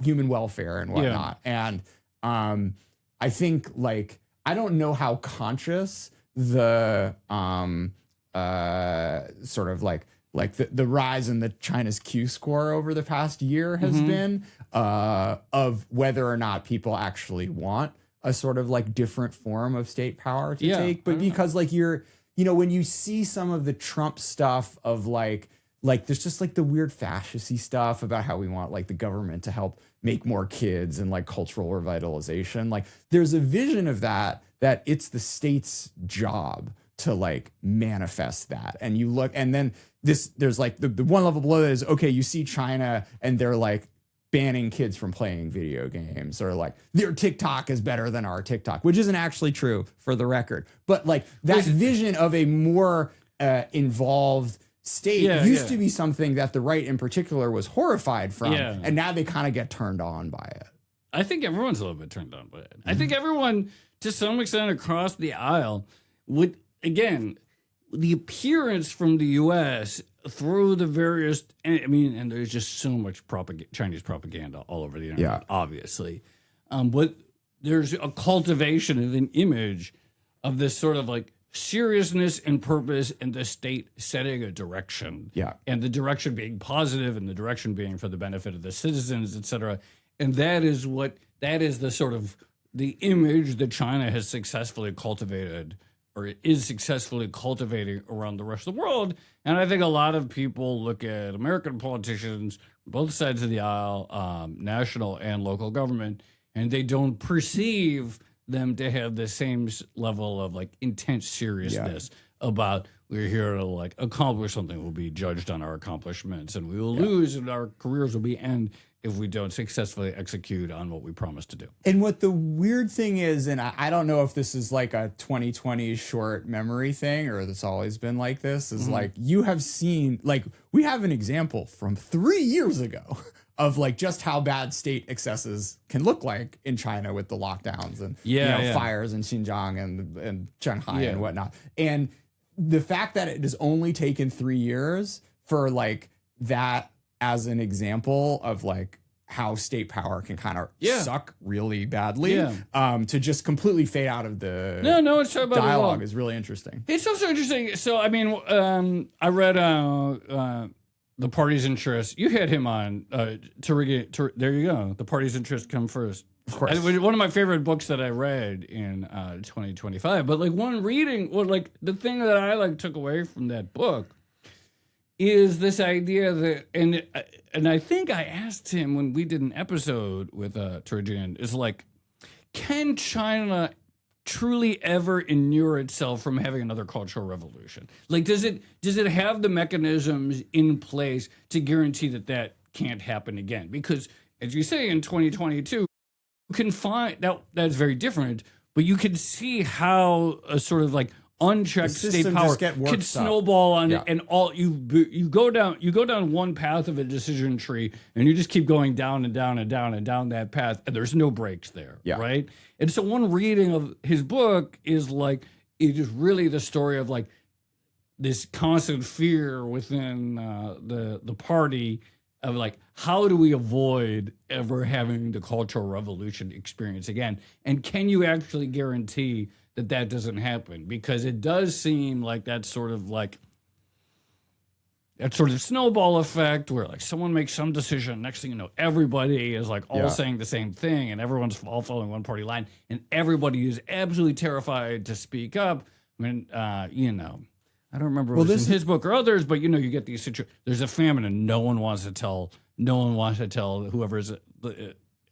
human welfare and whatnot. And I think I don't know how conscious the sort of the rise in the China's Q score over the past year has been of whether or not people actually want a sort of different form of state power to take. But because you're, when you see some of the Trump stuff of there's just the weird fascist-y stuff about how we want the government to help make more kids and cultural revitalization. There's a vision of that it's the state's job to manifest that. And you look, and then there's the one level below that is, okay, you see China and they're banning kids from playing video games, or like their TikTok is better than our TikTok, which isn't actually true for the record. But like that vision of a more involved state used to be something that the right in particular was horrified from. And now they kind of get turned on by it. I think everyone's a little bit turned on by it. I think everyone, to some extent across the aisle, would, again, the appearance from the U.S. through the various, and there's just so much Chinese propaganda all over the internet, obviously. But there's a cultivation of an image of this sort of like seriousness and purpose, and the state setting a direction. And the direction being positive, and the direction being for the benefit of the citizens, et cetera. And that is the sort of the image that China has successfully cultivated, or is successfully cultivating around the rest of the world. And I think a lot of people look at American politicians, both sides of the aisle, national and local government, and they don't perceive them to have the same level of like intense seriousness about, we're here to like accomplish something. We'll be judged on our accomplishments, and we will lose, and our careers will be end if we don't successfully execute on what we promised to do. And what the weird thing is, and I don't know if this is like a 2020 short memory thing, or it's always been like this, is like you have seen, like we have an example from 3 years ago of like just how bad state excesses can look like in China with the lockdowns and fires in Xinjiang and Shanghai and whatnot. And the fact that it has only taken 3 years for like that as an example of like how state power can kind of suck really badly, to just completely fade out of the it's about dialogue is really interesting. It's also interesting. So, I mean, I read The Party's Interest. You had him on there you go. The Party's Interest Come First. Of course. And it was one of my favorite books that I read in 2025. But like the thing that I like took away from that book is this idea that, and I think I asked him when we did an episode with Turgeon, is like, can China truly ever inure itself from having another cultural revolution? Like, does it have the mechanisms in place to guarantee that can't happen again? Because as you say, in 2022, you can find that's very different, but you can see how a sort of like unchecked state power could snowball on it, and all you go down one path of a decision tree, and you just keep going down and down and down and down that path, and there's no breaks there, right? And so one reading of his book is like, it is really the story of like this constant fear within the party of like, how do we avoid ever having the Cultural Revolution experience again? And can you actually guarantee that doesn't happen? Because it does seem like that sort of snowball effect where like someone makes some decision, next thing you know, everybody is like all saying the same thing, and everyone's all following one party line, and everybody is absolutely terrified to speak up. I mean, I don't remember if it was in his book or others, but you get these situations. There's a famine, and no one wants to tell whoever's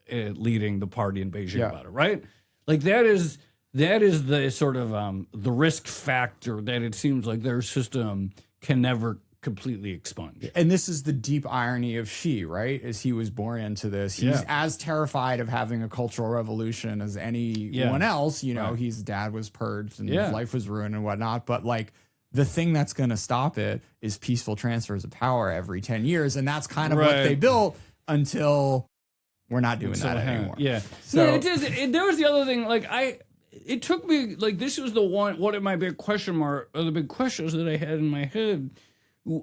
leading the party in Beijing about it, right? Like that is the sort of the risk factor that it seems like their system can never completely expunge. And this is the deep irony of Xi, right? As he was born into this, he's as terrified of having a cultural revolution as anyone else. His dad was purged and his life was ruined and whatnot. But like, the thing that's going to stop it is peaceful transfers of power every 10 years. And that's kind of what they built until we're not doing that anymore. Yeah. So it is. There was the other thing, like it took me, like, this was one of my big the big questions that I had in my head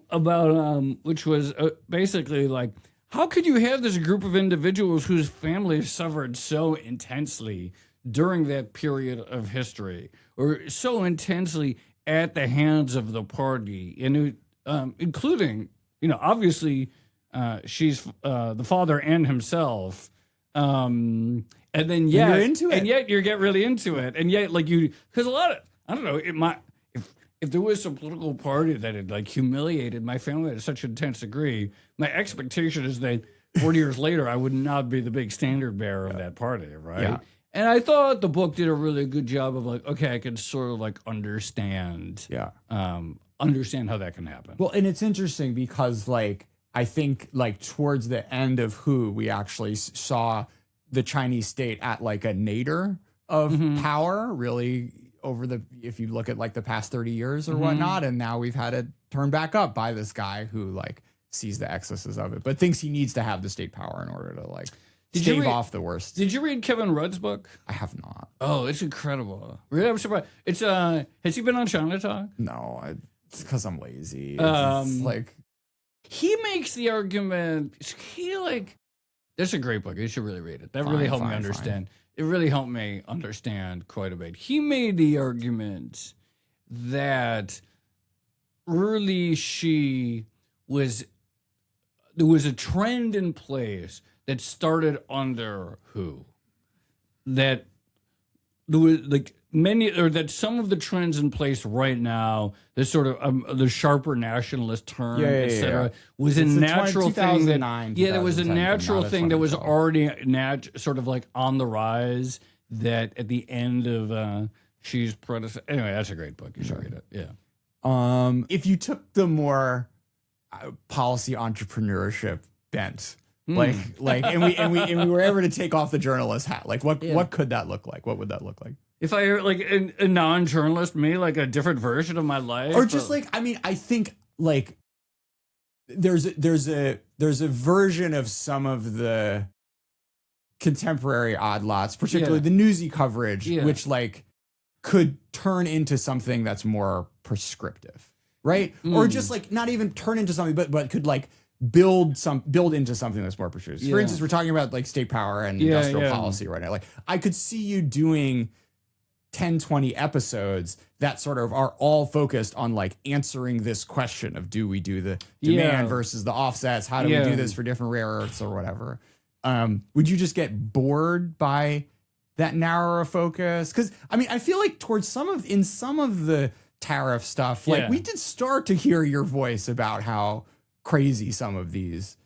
about, which was basically like, how could you have this group of individuals whose families suffered so intensely during that period of history, or so intensely at the hands of the party, and including, obviously, she's the father and himself, and then you're into it, and yet you get really into it, and yet because a lot of, I don't know, if there was some political party that had like humiliated my family to such an intense degree, my expectation is that 40 years later I would not be the big standard bearer of that party, right? Yeah. And I thought the book did a really good job of like, okay, I can sort of like understand how that can happen. Well, and it's interesting because like, I think like towards the end of Who, we actually saw the Chinese state at like a nadir of power, really if you look at like the past 30 years or whatnot. And now we've had it turn back up by this guy who like sees the excesses of it, but thinks he needs to have the state power in order to like stave off the worst. Did you read Kevin Rudd's book? I have not. Oh, it's incredible. Really, I'm surprised. It's has he been on ChinaTalk? No, it's because I'm lazy. It's like he makes the argument. That's a great book. You should really read it. That really helped me understand. It really helped me understand quite a bit. He made the argument that really there was a trend in place that started under Who, that there was like that some of the trends in place right now, this sort of the sharper nationalist turn, etc., was a natural thing. There was a natural thing that was already sort of like on the rise. That at the end of Xi's predecessor. Anyway, that's a great book. You should read it. Yeah. If you took the more policy entrepreneurship bent, and we were ever to take off the journalist hat, like what could that look like? What would that look like? If I like a non-journalist me, like a different version of my life, or just like I think like there's a version of some of the contemporary odd lots, particularly the newsy coverage, which like could turn into something that's more prescriptive, right? Or just like not even turn into something, but could like build into something that's more prescriptive. For instance, we're talking about like state power and industrial policy right now. Like I could see you doing 10, 20 episodes that sort of are all focused on like answering this question of do we do the demand versus the offsets? How do we do this for different rare earths or whatever? Would you just get bored by that narrower focus? Because I mean, I feel like towards some of the tariff stuff, like we did start to hear your voice about how crazy some of these,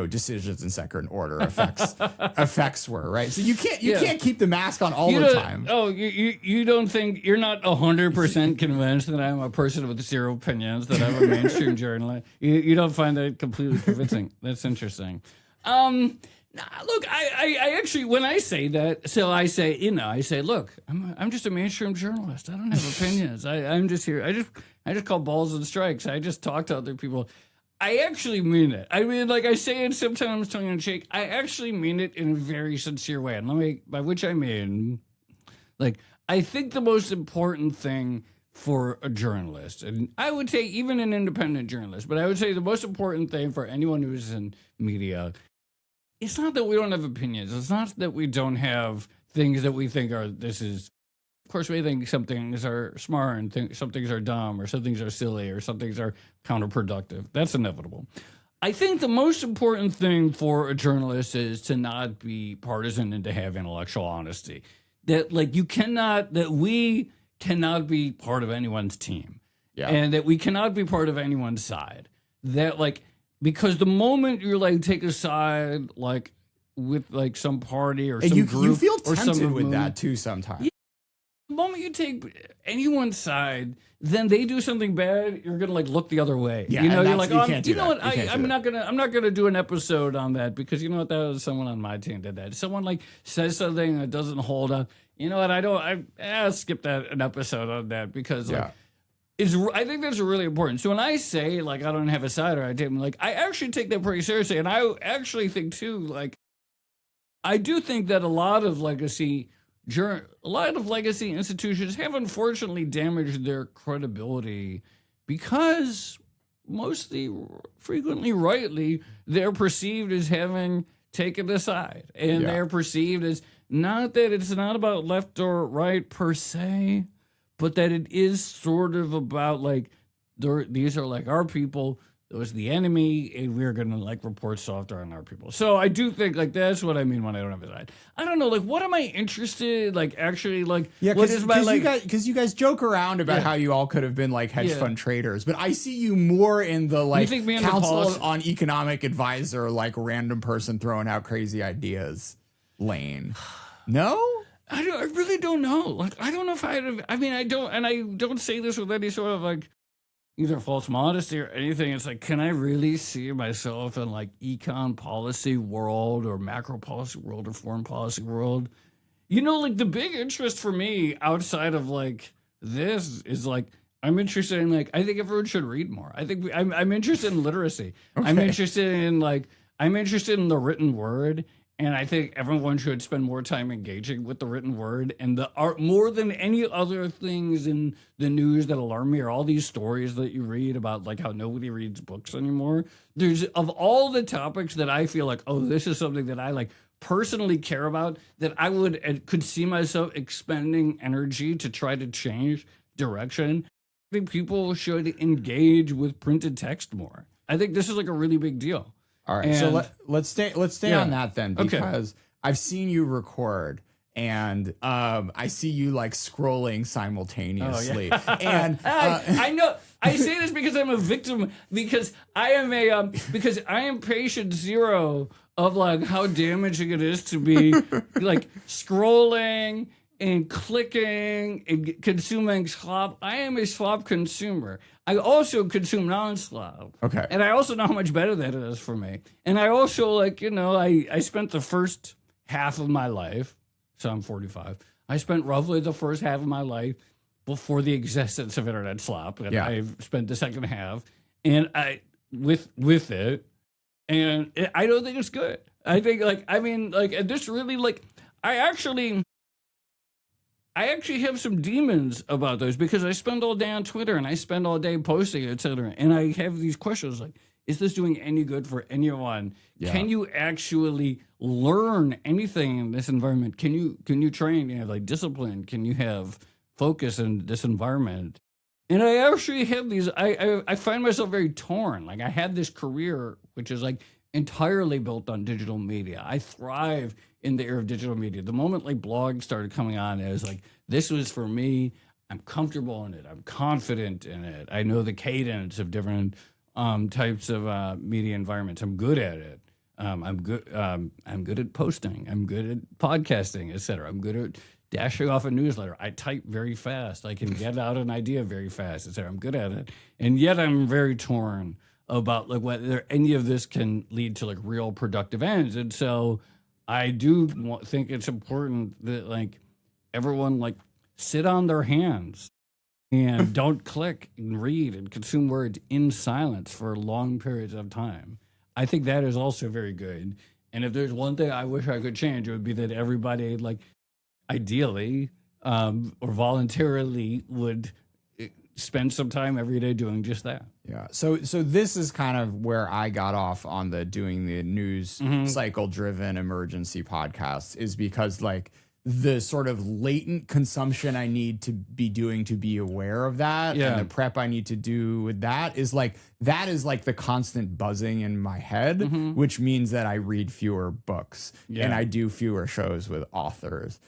decisions in second order effects were, right? So you can't keep the mask on all the time. Oh, you don't think you're not 100% convinced that I'm a person with zero opinions, that I'm a mainstream journalist? You don't find that completely convincing? That's interesting. Look, I actually, when I say that, so I say, look, I'm just a mainstream journalist. I don't have opinions. I'm just here. I just call balls and strikes. I just talk to other people. I actually mean it. I mean, like I say it sometimes tongue in cheek. I actually mean it in a very sincere way. And by which I mean, like, I think the most important thing for a journalist, and I would say even an independent journalist, but I would say the most important thing for anyone who's in media, it's not that we don't have opinions. It's not that we don't have things that we think of course, we think some things are smart and some things are dumb or some things are silly or some things are counterproductive. That's inevitable. I think the most important thing for a journalist is to not be partisan and to have intellectual honesty. That we cannot be part of anyone's team. And that we cannot be part of anyone's side. That because the moment you take a side with some party or some group, you feel tempted with that too sometimes. Yeah, the moment you take anyone's side, then they do something bad, you're gonna look the other way. Yeah, you're like, I'm not gonna do an episode on that because you know what, that was someone on my team did that. Someone says something that doesn't hold up. You know what? I'll skip an episode on that because I think that's really important. So when I say I don't have a side or I actually take that pretty seriously, and I actually think too I do think that a lot of legacy institutions have unfortunately damaged their credibility because frequently rightly, they're perceived as having taken a side, and they're perceived as not that it's not about left or right per se, but that it is sort of about these are our people, those are the enemy, and we're going to report softer on our people. So I do think that's what I mean when I don't have a side. I don't know, what am I interested actually what is my because you guys joke around about how you all could have been hedge fund traders, but I see you more in the council on economic advisor, random person throwing out crazy ideas lane. No? I really don't know. I don't know if I don't say this with any sort of either false modesty or anything. It's like, can I really see myself in like econ policy world or macro policy world or foreign policy world? You know, like the big interest for me outside of like this is like, I'm interested in like, I think everyone should read more. I think I'm interested in literacy. Okay. I'm interested in the written word. And I think everyone should spend more time engaging with the written word and the art more than any other things in the news that alarm me, or all these stories that you read about like how nobody reads books anymore. There's, of all the topics that I feel like, oh, this is something that I like personally care about, that I could see myself expending energy to try to change direction. I think people should engage with printed text more. I think this is like a really big deal. All right, so let's stay on that then, because I've seen you record, and I see you like scrolling simultaneously. And I know I say this because I'm a victim, because I am patient zero of like how damaging it is to be like scrolling and clicking and consuming slop. I am a slop consumer. I also consume non-slop. Okay. And I also know how much better that is for me. And I also like, you know, I spent the first half of my life, so I'm 45. I spent roughly the first half of my life before the existence of internet slop. And I've spent the second half and with it. And I don't think it's good. I think this really like, I actually have some demons about those, because I spend all day on Twitter and I spend all day posting, etc. And I have these questions like, is this doing any good for anyone? Yeah. Can you actually learn anything in this environment? Can you train? You have like discipline? Can you have focus in this environment? And I actually have these, I find myself very torn. Like I had this career, which is like entirely built on digital media. I thrive in the era of digital media. The moment like blogs started coming on, it was like, this was for me. I'm comfortable in it. I'm confident in it. I know the cadence of different types of media environments. I'm good at it. I'm good at posting. I'm good at podcasting, etc. I'm good at dashing off a newsletter. I type very fast. I can get out an idea very fast, etc. I'm good at it. And yet I'm very torn about like whether any of this can lead to like real productive ends. And so I do think it's important that like everyone like sit on their hands and don't click and read and consume words in silence for long periods of time. I think that is also very good. And if there's one thing I wish I could change, it would be that everybody like ideally or voluntarily would spend some time every day doing just that. Yeah. So this is kind of where I got off on the doing the news cycle driven emergency podcasts, is because like the sort of latent consumption I need to be doing to be aware of that, and the prep I need to do with that is like the constant buzzing in my head, which means that I read fewer books and I do fewer shows with authors,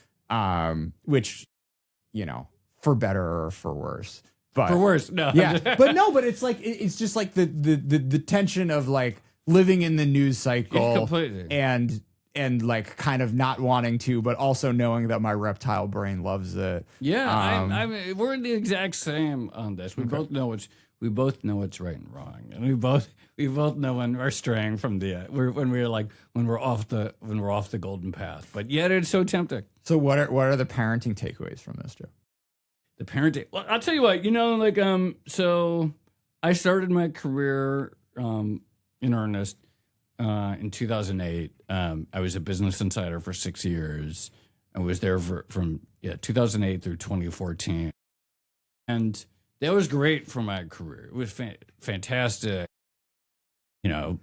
which, you know, for better or for worse. But for worse, no. Yeah, but it's like it's just like the tension of like living in the news cycle and like kind of not wanting to, but also knowing that my reptile brain loves it. Yeah, I mean, we're the exact same on this. We both know what's right and wrong, and we both know when we're straying from when we're off the golden path. But yet it's so tempting. So what are the parenting takeaways from this, Joe? The parenting. Well, I'll tell you what, you know, like, so I started my career in earnest in 2008. I was a Business Insider for 6 years. I was there from 2008 through 2014. And that was great for my career. It was fantastic. You know,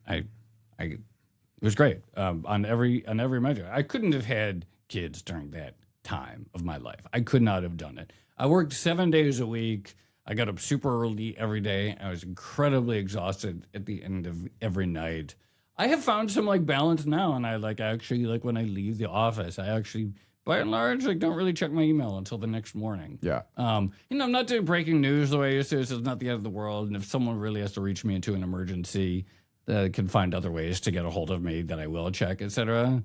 it was great on every measure. I couldn't have had kids during that time of my life. I could not have done it. I worked 7 days a week. I got up super early every day. I was incredibly exhausted at the end of every night. I have found some like balance now, and I actually when I leave the office, I actually by and large like don't really check my email until the next morning. Yeah. You know, I'm not doing breaking news the way I used to. It's not the end of the world. And if someone really has to reach me into an emergency, they can find other ways to get a hold of me that I will check, etc.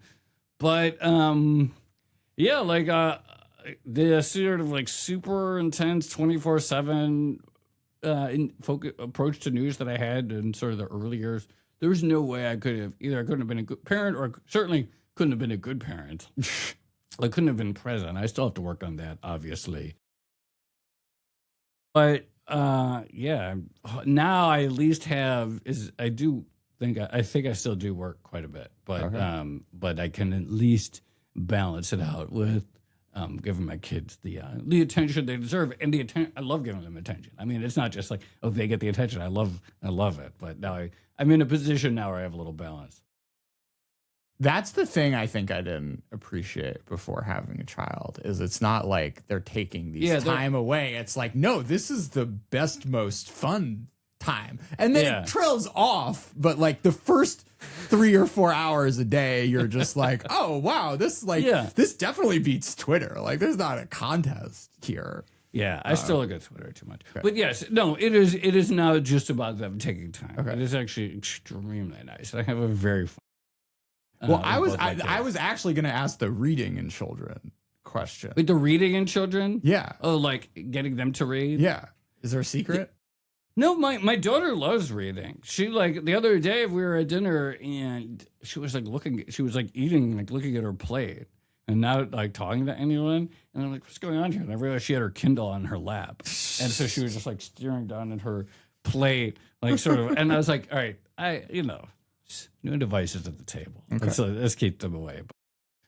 But yeah, the sort of like super intense 24/7 approach to news that I had in sort of the early years, there was no way I couldn't have been a good parent, or certainly couldn't have been a good parent. I couldn't have been present. I still have to work on that, obviously. But yeah, now I at least have I think I still do work quite a bit, but I can at least balance it out with giving my kids the attention they deserve, and I love giving them attention. I mean, it's not just like, oh, they get the attention. I love it, but now I'm in a position now where I have a little balance. That's the thing I think I didn't appreciate before having a child, is it's not like they're taking these time away. It's like, no, this is the best, most fun time. And then it trails off, but like the first 3 or 4 hours a day, you're just like, oh, wow, this definitely beats Twitter. Like, there's not a contest here. Yeah, I still look at Twitter too much. Okay. But yes, no, it is now just about them taking time. Okay. It is actually extremely nice. I have a very fun. Well, I was actually going to ask the reading in children question. Wait, the reading in children? Yeah. Oh, like getting them to read? Yeah. Is there a secret? No, my daughter loves reading. She, like, the other day we were at dinner and she was like eating, like looking at her plate and not like talking to anyone. And I'm like, what's going on here? And I realized she had her Kindle on her lap. And so she was just like staring down at her plate, like sort of, and I was like, all right, no devices at the table. Okay. Let's keep them away. But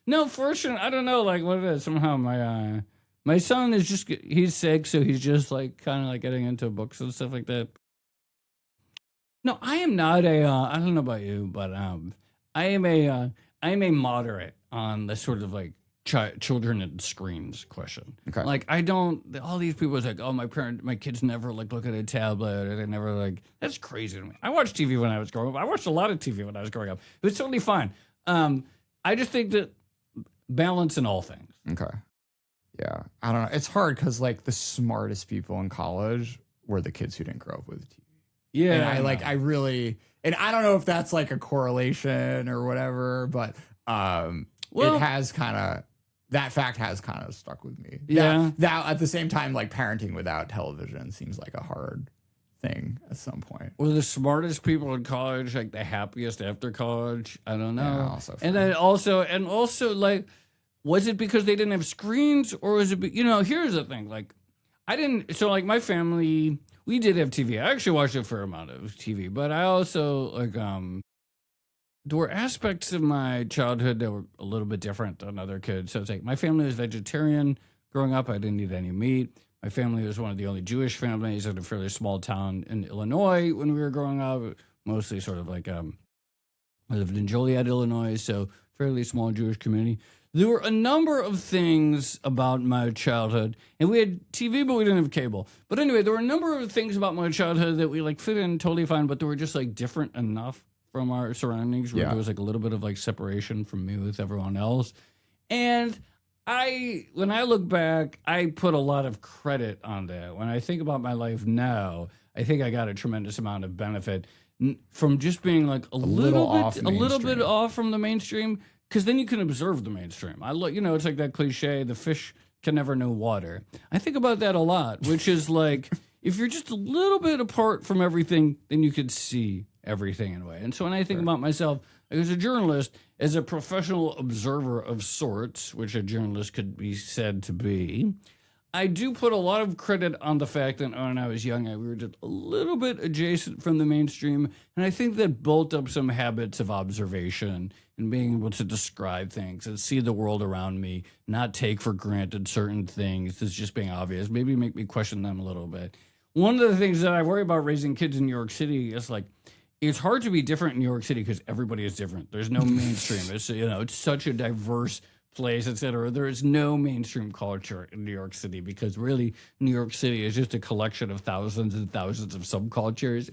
no, fortunately, I don't know, like what it is. Somehow my son is he's sick, so he's just like kind of like getting into books and stuff like that. No, I am not I don't know about you, but I am a moderate on the sort of like children and screens question. Okay. Like I don't, all these people is like, oh, my kids never like look at a tablet, or they never like, that's crazy to me. I watched TV when I was growing up. I watched a lot of TV when I was growing up. It was totally fine. I just think that balance in all things. Okay. Yeah. I don't know. It's hard because like the smartest people in college were the kids who didn't grow up with TV. Yeah. And I don't know if that's like a correlation or whatever, but it has kind of, that fact has kind of stuck with me. Yeah. That at the same time, like parenting without television seems like a hard thing at some point. Were the smartest people in college like the happiest after college? I don't know. Yeah, and then also like, was it because they didn't have screens, or was it, here's the thing, like my family, we did have TV. I actually watched a fair amount of TV, but I also like, there were aspects of my childhood that were a little bit different than other kids. So it's like my family was vegetarian growing up. I didn't eat any meat. My family was one of the only Jewish families in a fairly small town in Illinois when we were growing up, mostly sort of like I lived in Joliet, Illinois, so fairly small Jewish community. There were a number of things about my childhood, and we had TV, but we didn't have cable. But anyway, there were a number of things about my childhood that we like fit in totally fine, but they were just like different enough from our surroundings where there was like a little bit of like separation from me with everyone else. And when I look back, I put a lot of credit on that. When I think about my life now, I think I got a tremendous amount of benefit from just being like a little bit off from the mainstream, because then you can observe the mainstream. It's like that cliche, the fish can never know water. I think about that a lot, which is like, if you're just a little bit apart from everything, then you could see everything in a way. And so when I think about myself as a journalist, as a professional observer of sorts, which a journalist could be said to be, I do put a lot of credit on the fact that when I was young, we were just a little bit adjacent from the mainstream. And I think that built up some habits of observation and being able to describe things and see the world around me, not take for granted certain things as just being obvious, maybe make me question them a little bit. One of the things that I worry about raising kids in New York City is like, it's hard to be different in New York City because everybody is different. There's no mainstream. It's such a diverse place, et cetera. There is no mainstream culture in New York City because really New York City is just a collection of thousands and thousands of subcultures.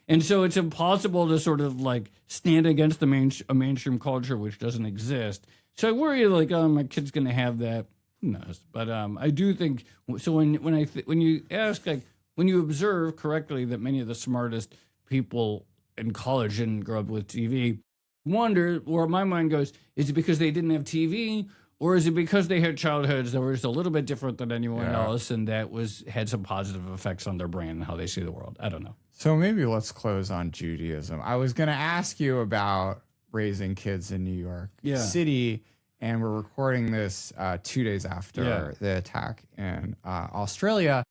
And so it's impossible to sort of like stand against a mainstream culture which doesn't exist. So I worry like, oh, my kid's going to have that. Who knows? But I do think, so when you ask, like, when you observe correctly that many of the smartest people in college didn't grow up with TV, wonder where my mind goes, is it because they didn't have TV, Or is it because they had childhoods that were just a little bit different than anyone else, and that had some positive effects on their brain and how they see the world? I don't know. So maybe let's close on Judaism. I was going to ask you about raising kids in New York City, and we're recording this 2 days after the attack in Australia.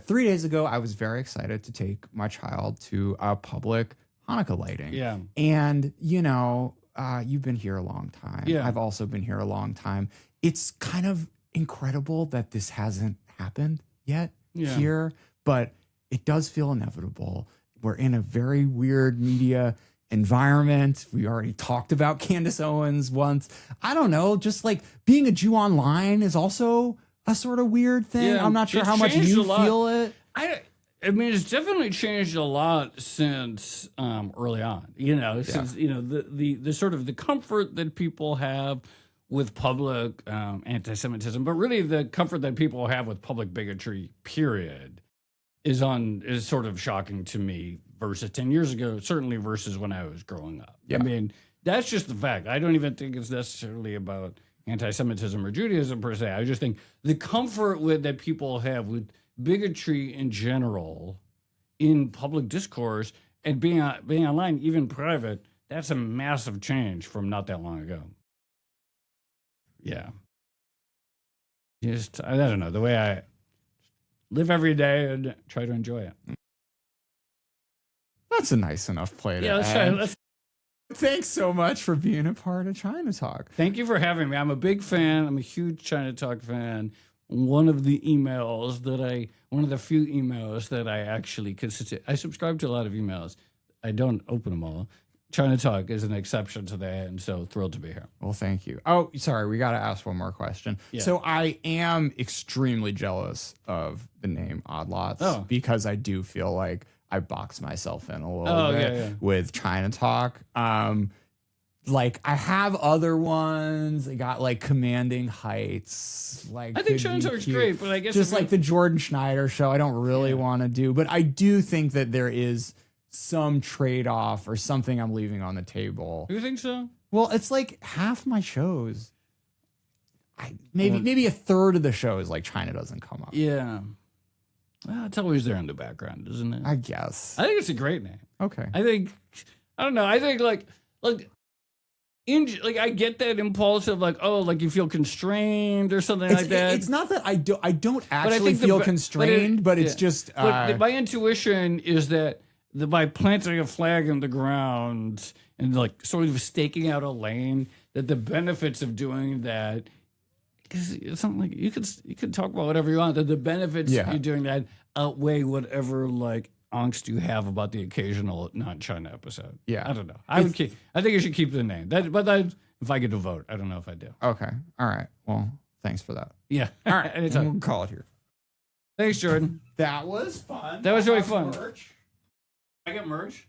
3 days ago, I was very excited to take my child to a public Hanukkah lighting. Yeah. And, you know, you've been here a long time. Yeah. I've also been here a long time. It's kind of incredible that this hasn't happened yet here, but it does feel inevitable. We're in a very weird media environment. We already talked about Candace Owens once. I don't know, just like being a Jew online is also a sort of weird thing. I'm not sure how much you feel it. I mean, it's definitely changed a lot since early on. You know, since the sort of the comfort that people have with public anti-Semitism, but really the comfort that people have with public bigotry, period, is sort of shocking to me versus 10 years ago, certainly versus when I was growing up. I mean, that's just the fact. I don't even think it's necessarily about anti-Semitism or Judaism per se. I just think the comfort that people have with bigotry in general in public discourse and being online, even private, that's a massive change from not that long ago. Yeah. Just, I don't know, the way I live every day and try to enjoy it. That's a nice enough play to end. Thanks so much for being a part of ChinaTalk. Thank you for having me. I'm a big fan. I'm a huge ChinaTalk fan. One of the few emails that I actually I subscribe to a lot of emails. I don't open them all. ChinaTalk is an exception to that, and so thrilled to be here. Well, thank you. Oh, sorry, we got to ask one more question. Yeah. So I am extremely jealous of the name Odd Lots because I do feel like I box myself in a little bit with ChinaTalk. Like I have other ones. I got like Commanding Heights. Like I think ChinaTalk's great, but I guess just like the Jordan Schneider show, I don't really want to do. But I do think that there is some trade-off or something I'm leaving on the table. You think so? Well, it's like half my shows. Maybe a third of the shows like China doesn't come up. Yeah. Well, it's always there in the background, isn't it? I guess. I think it's a great name. Okay. I don't know. I think like I get that impulse of like, oh, like you feel constrained or something like that. It's not that I don't actually feel constrained, but it's just. But my intuition is that by planting a flag in the ground and like sort of staking out a lane, that the benefits of doing that, because it's something like you could talk about whatever you want, that the benefits of you doing that outweigh whatever like angst you have about the occasional non-China episode. Yeah, I don't know. I think you should keep the name. If I get to vote, I don't know if I do. Okay. All right. Well, thanks for that. Yeah. All right. Anytime. We'll call it here. Thanks, Jordan. That was fun. That was really fun. Merch. I get merch.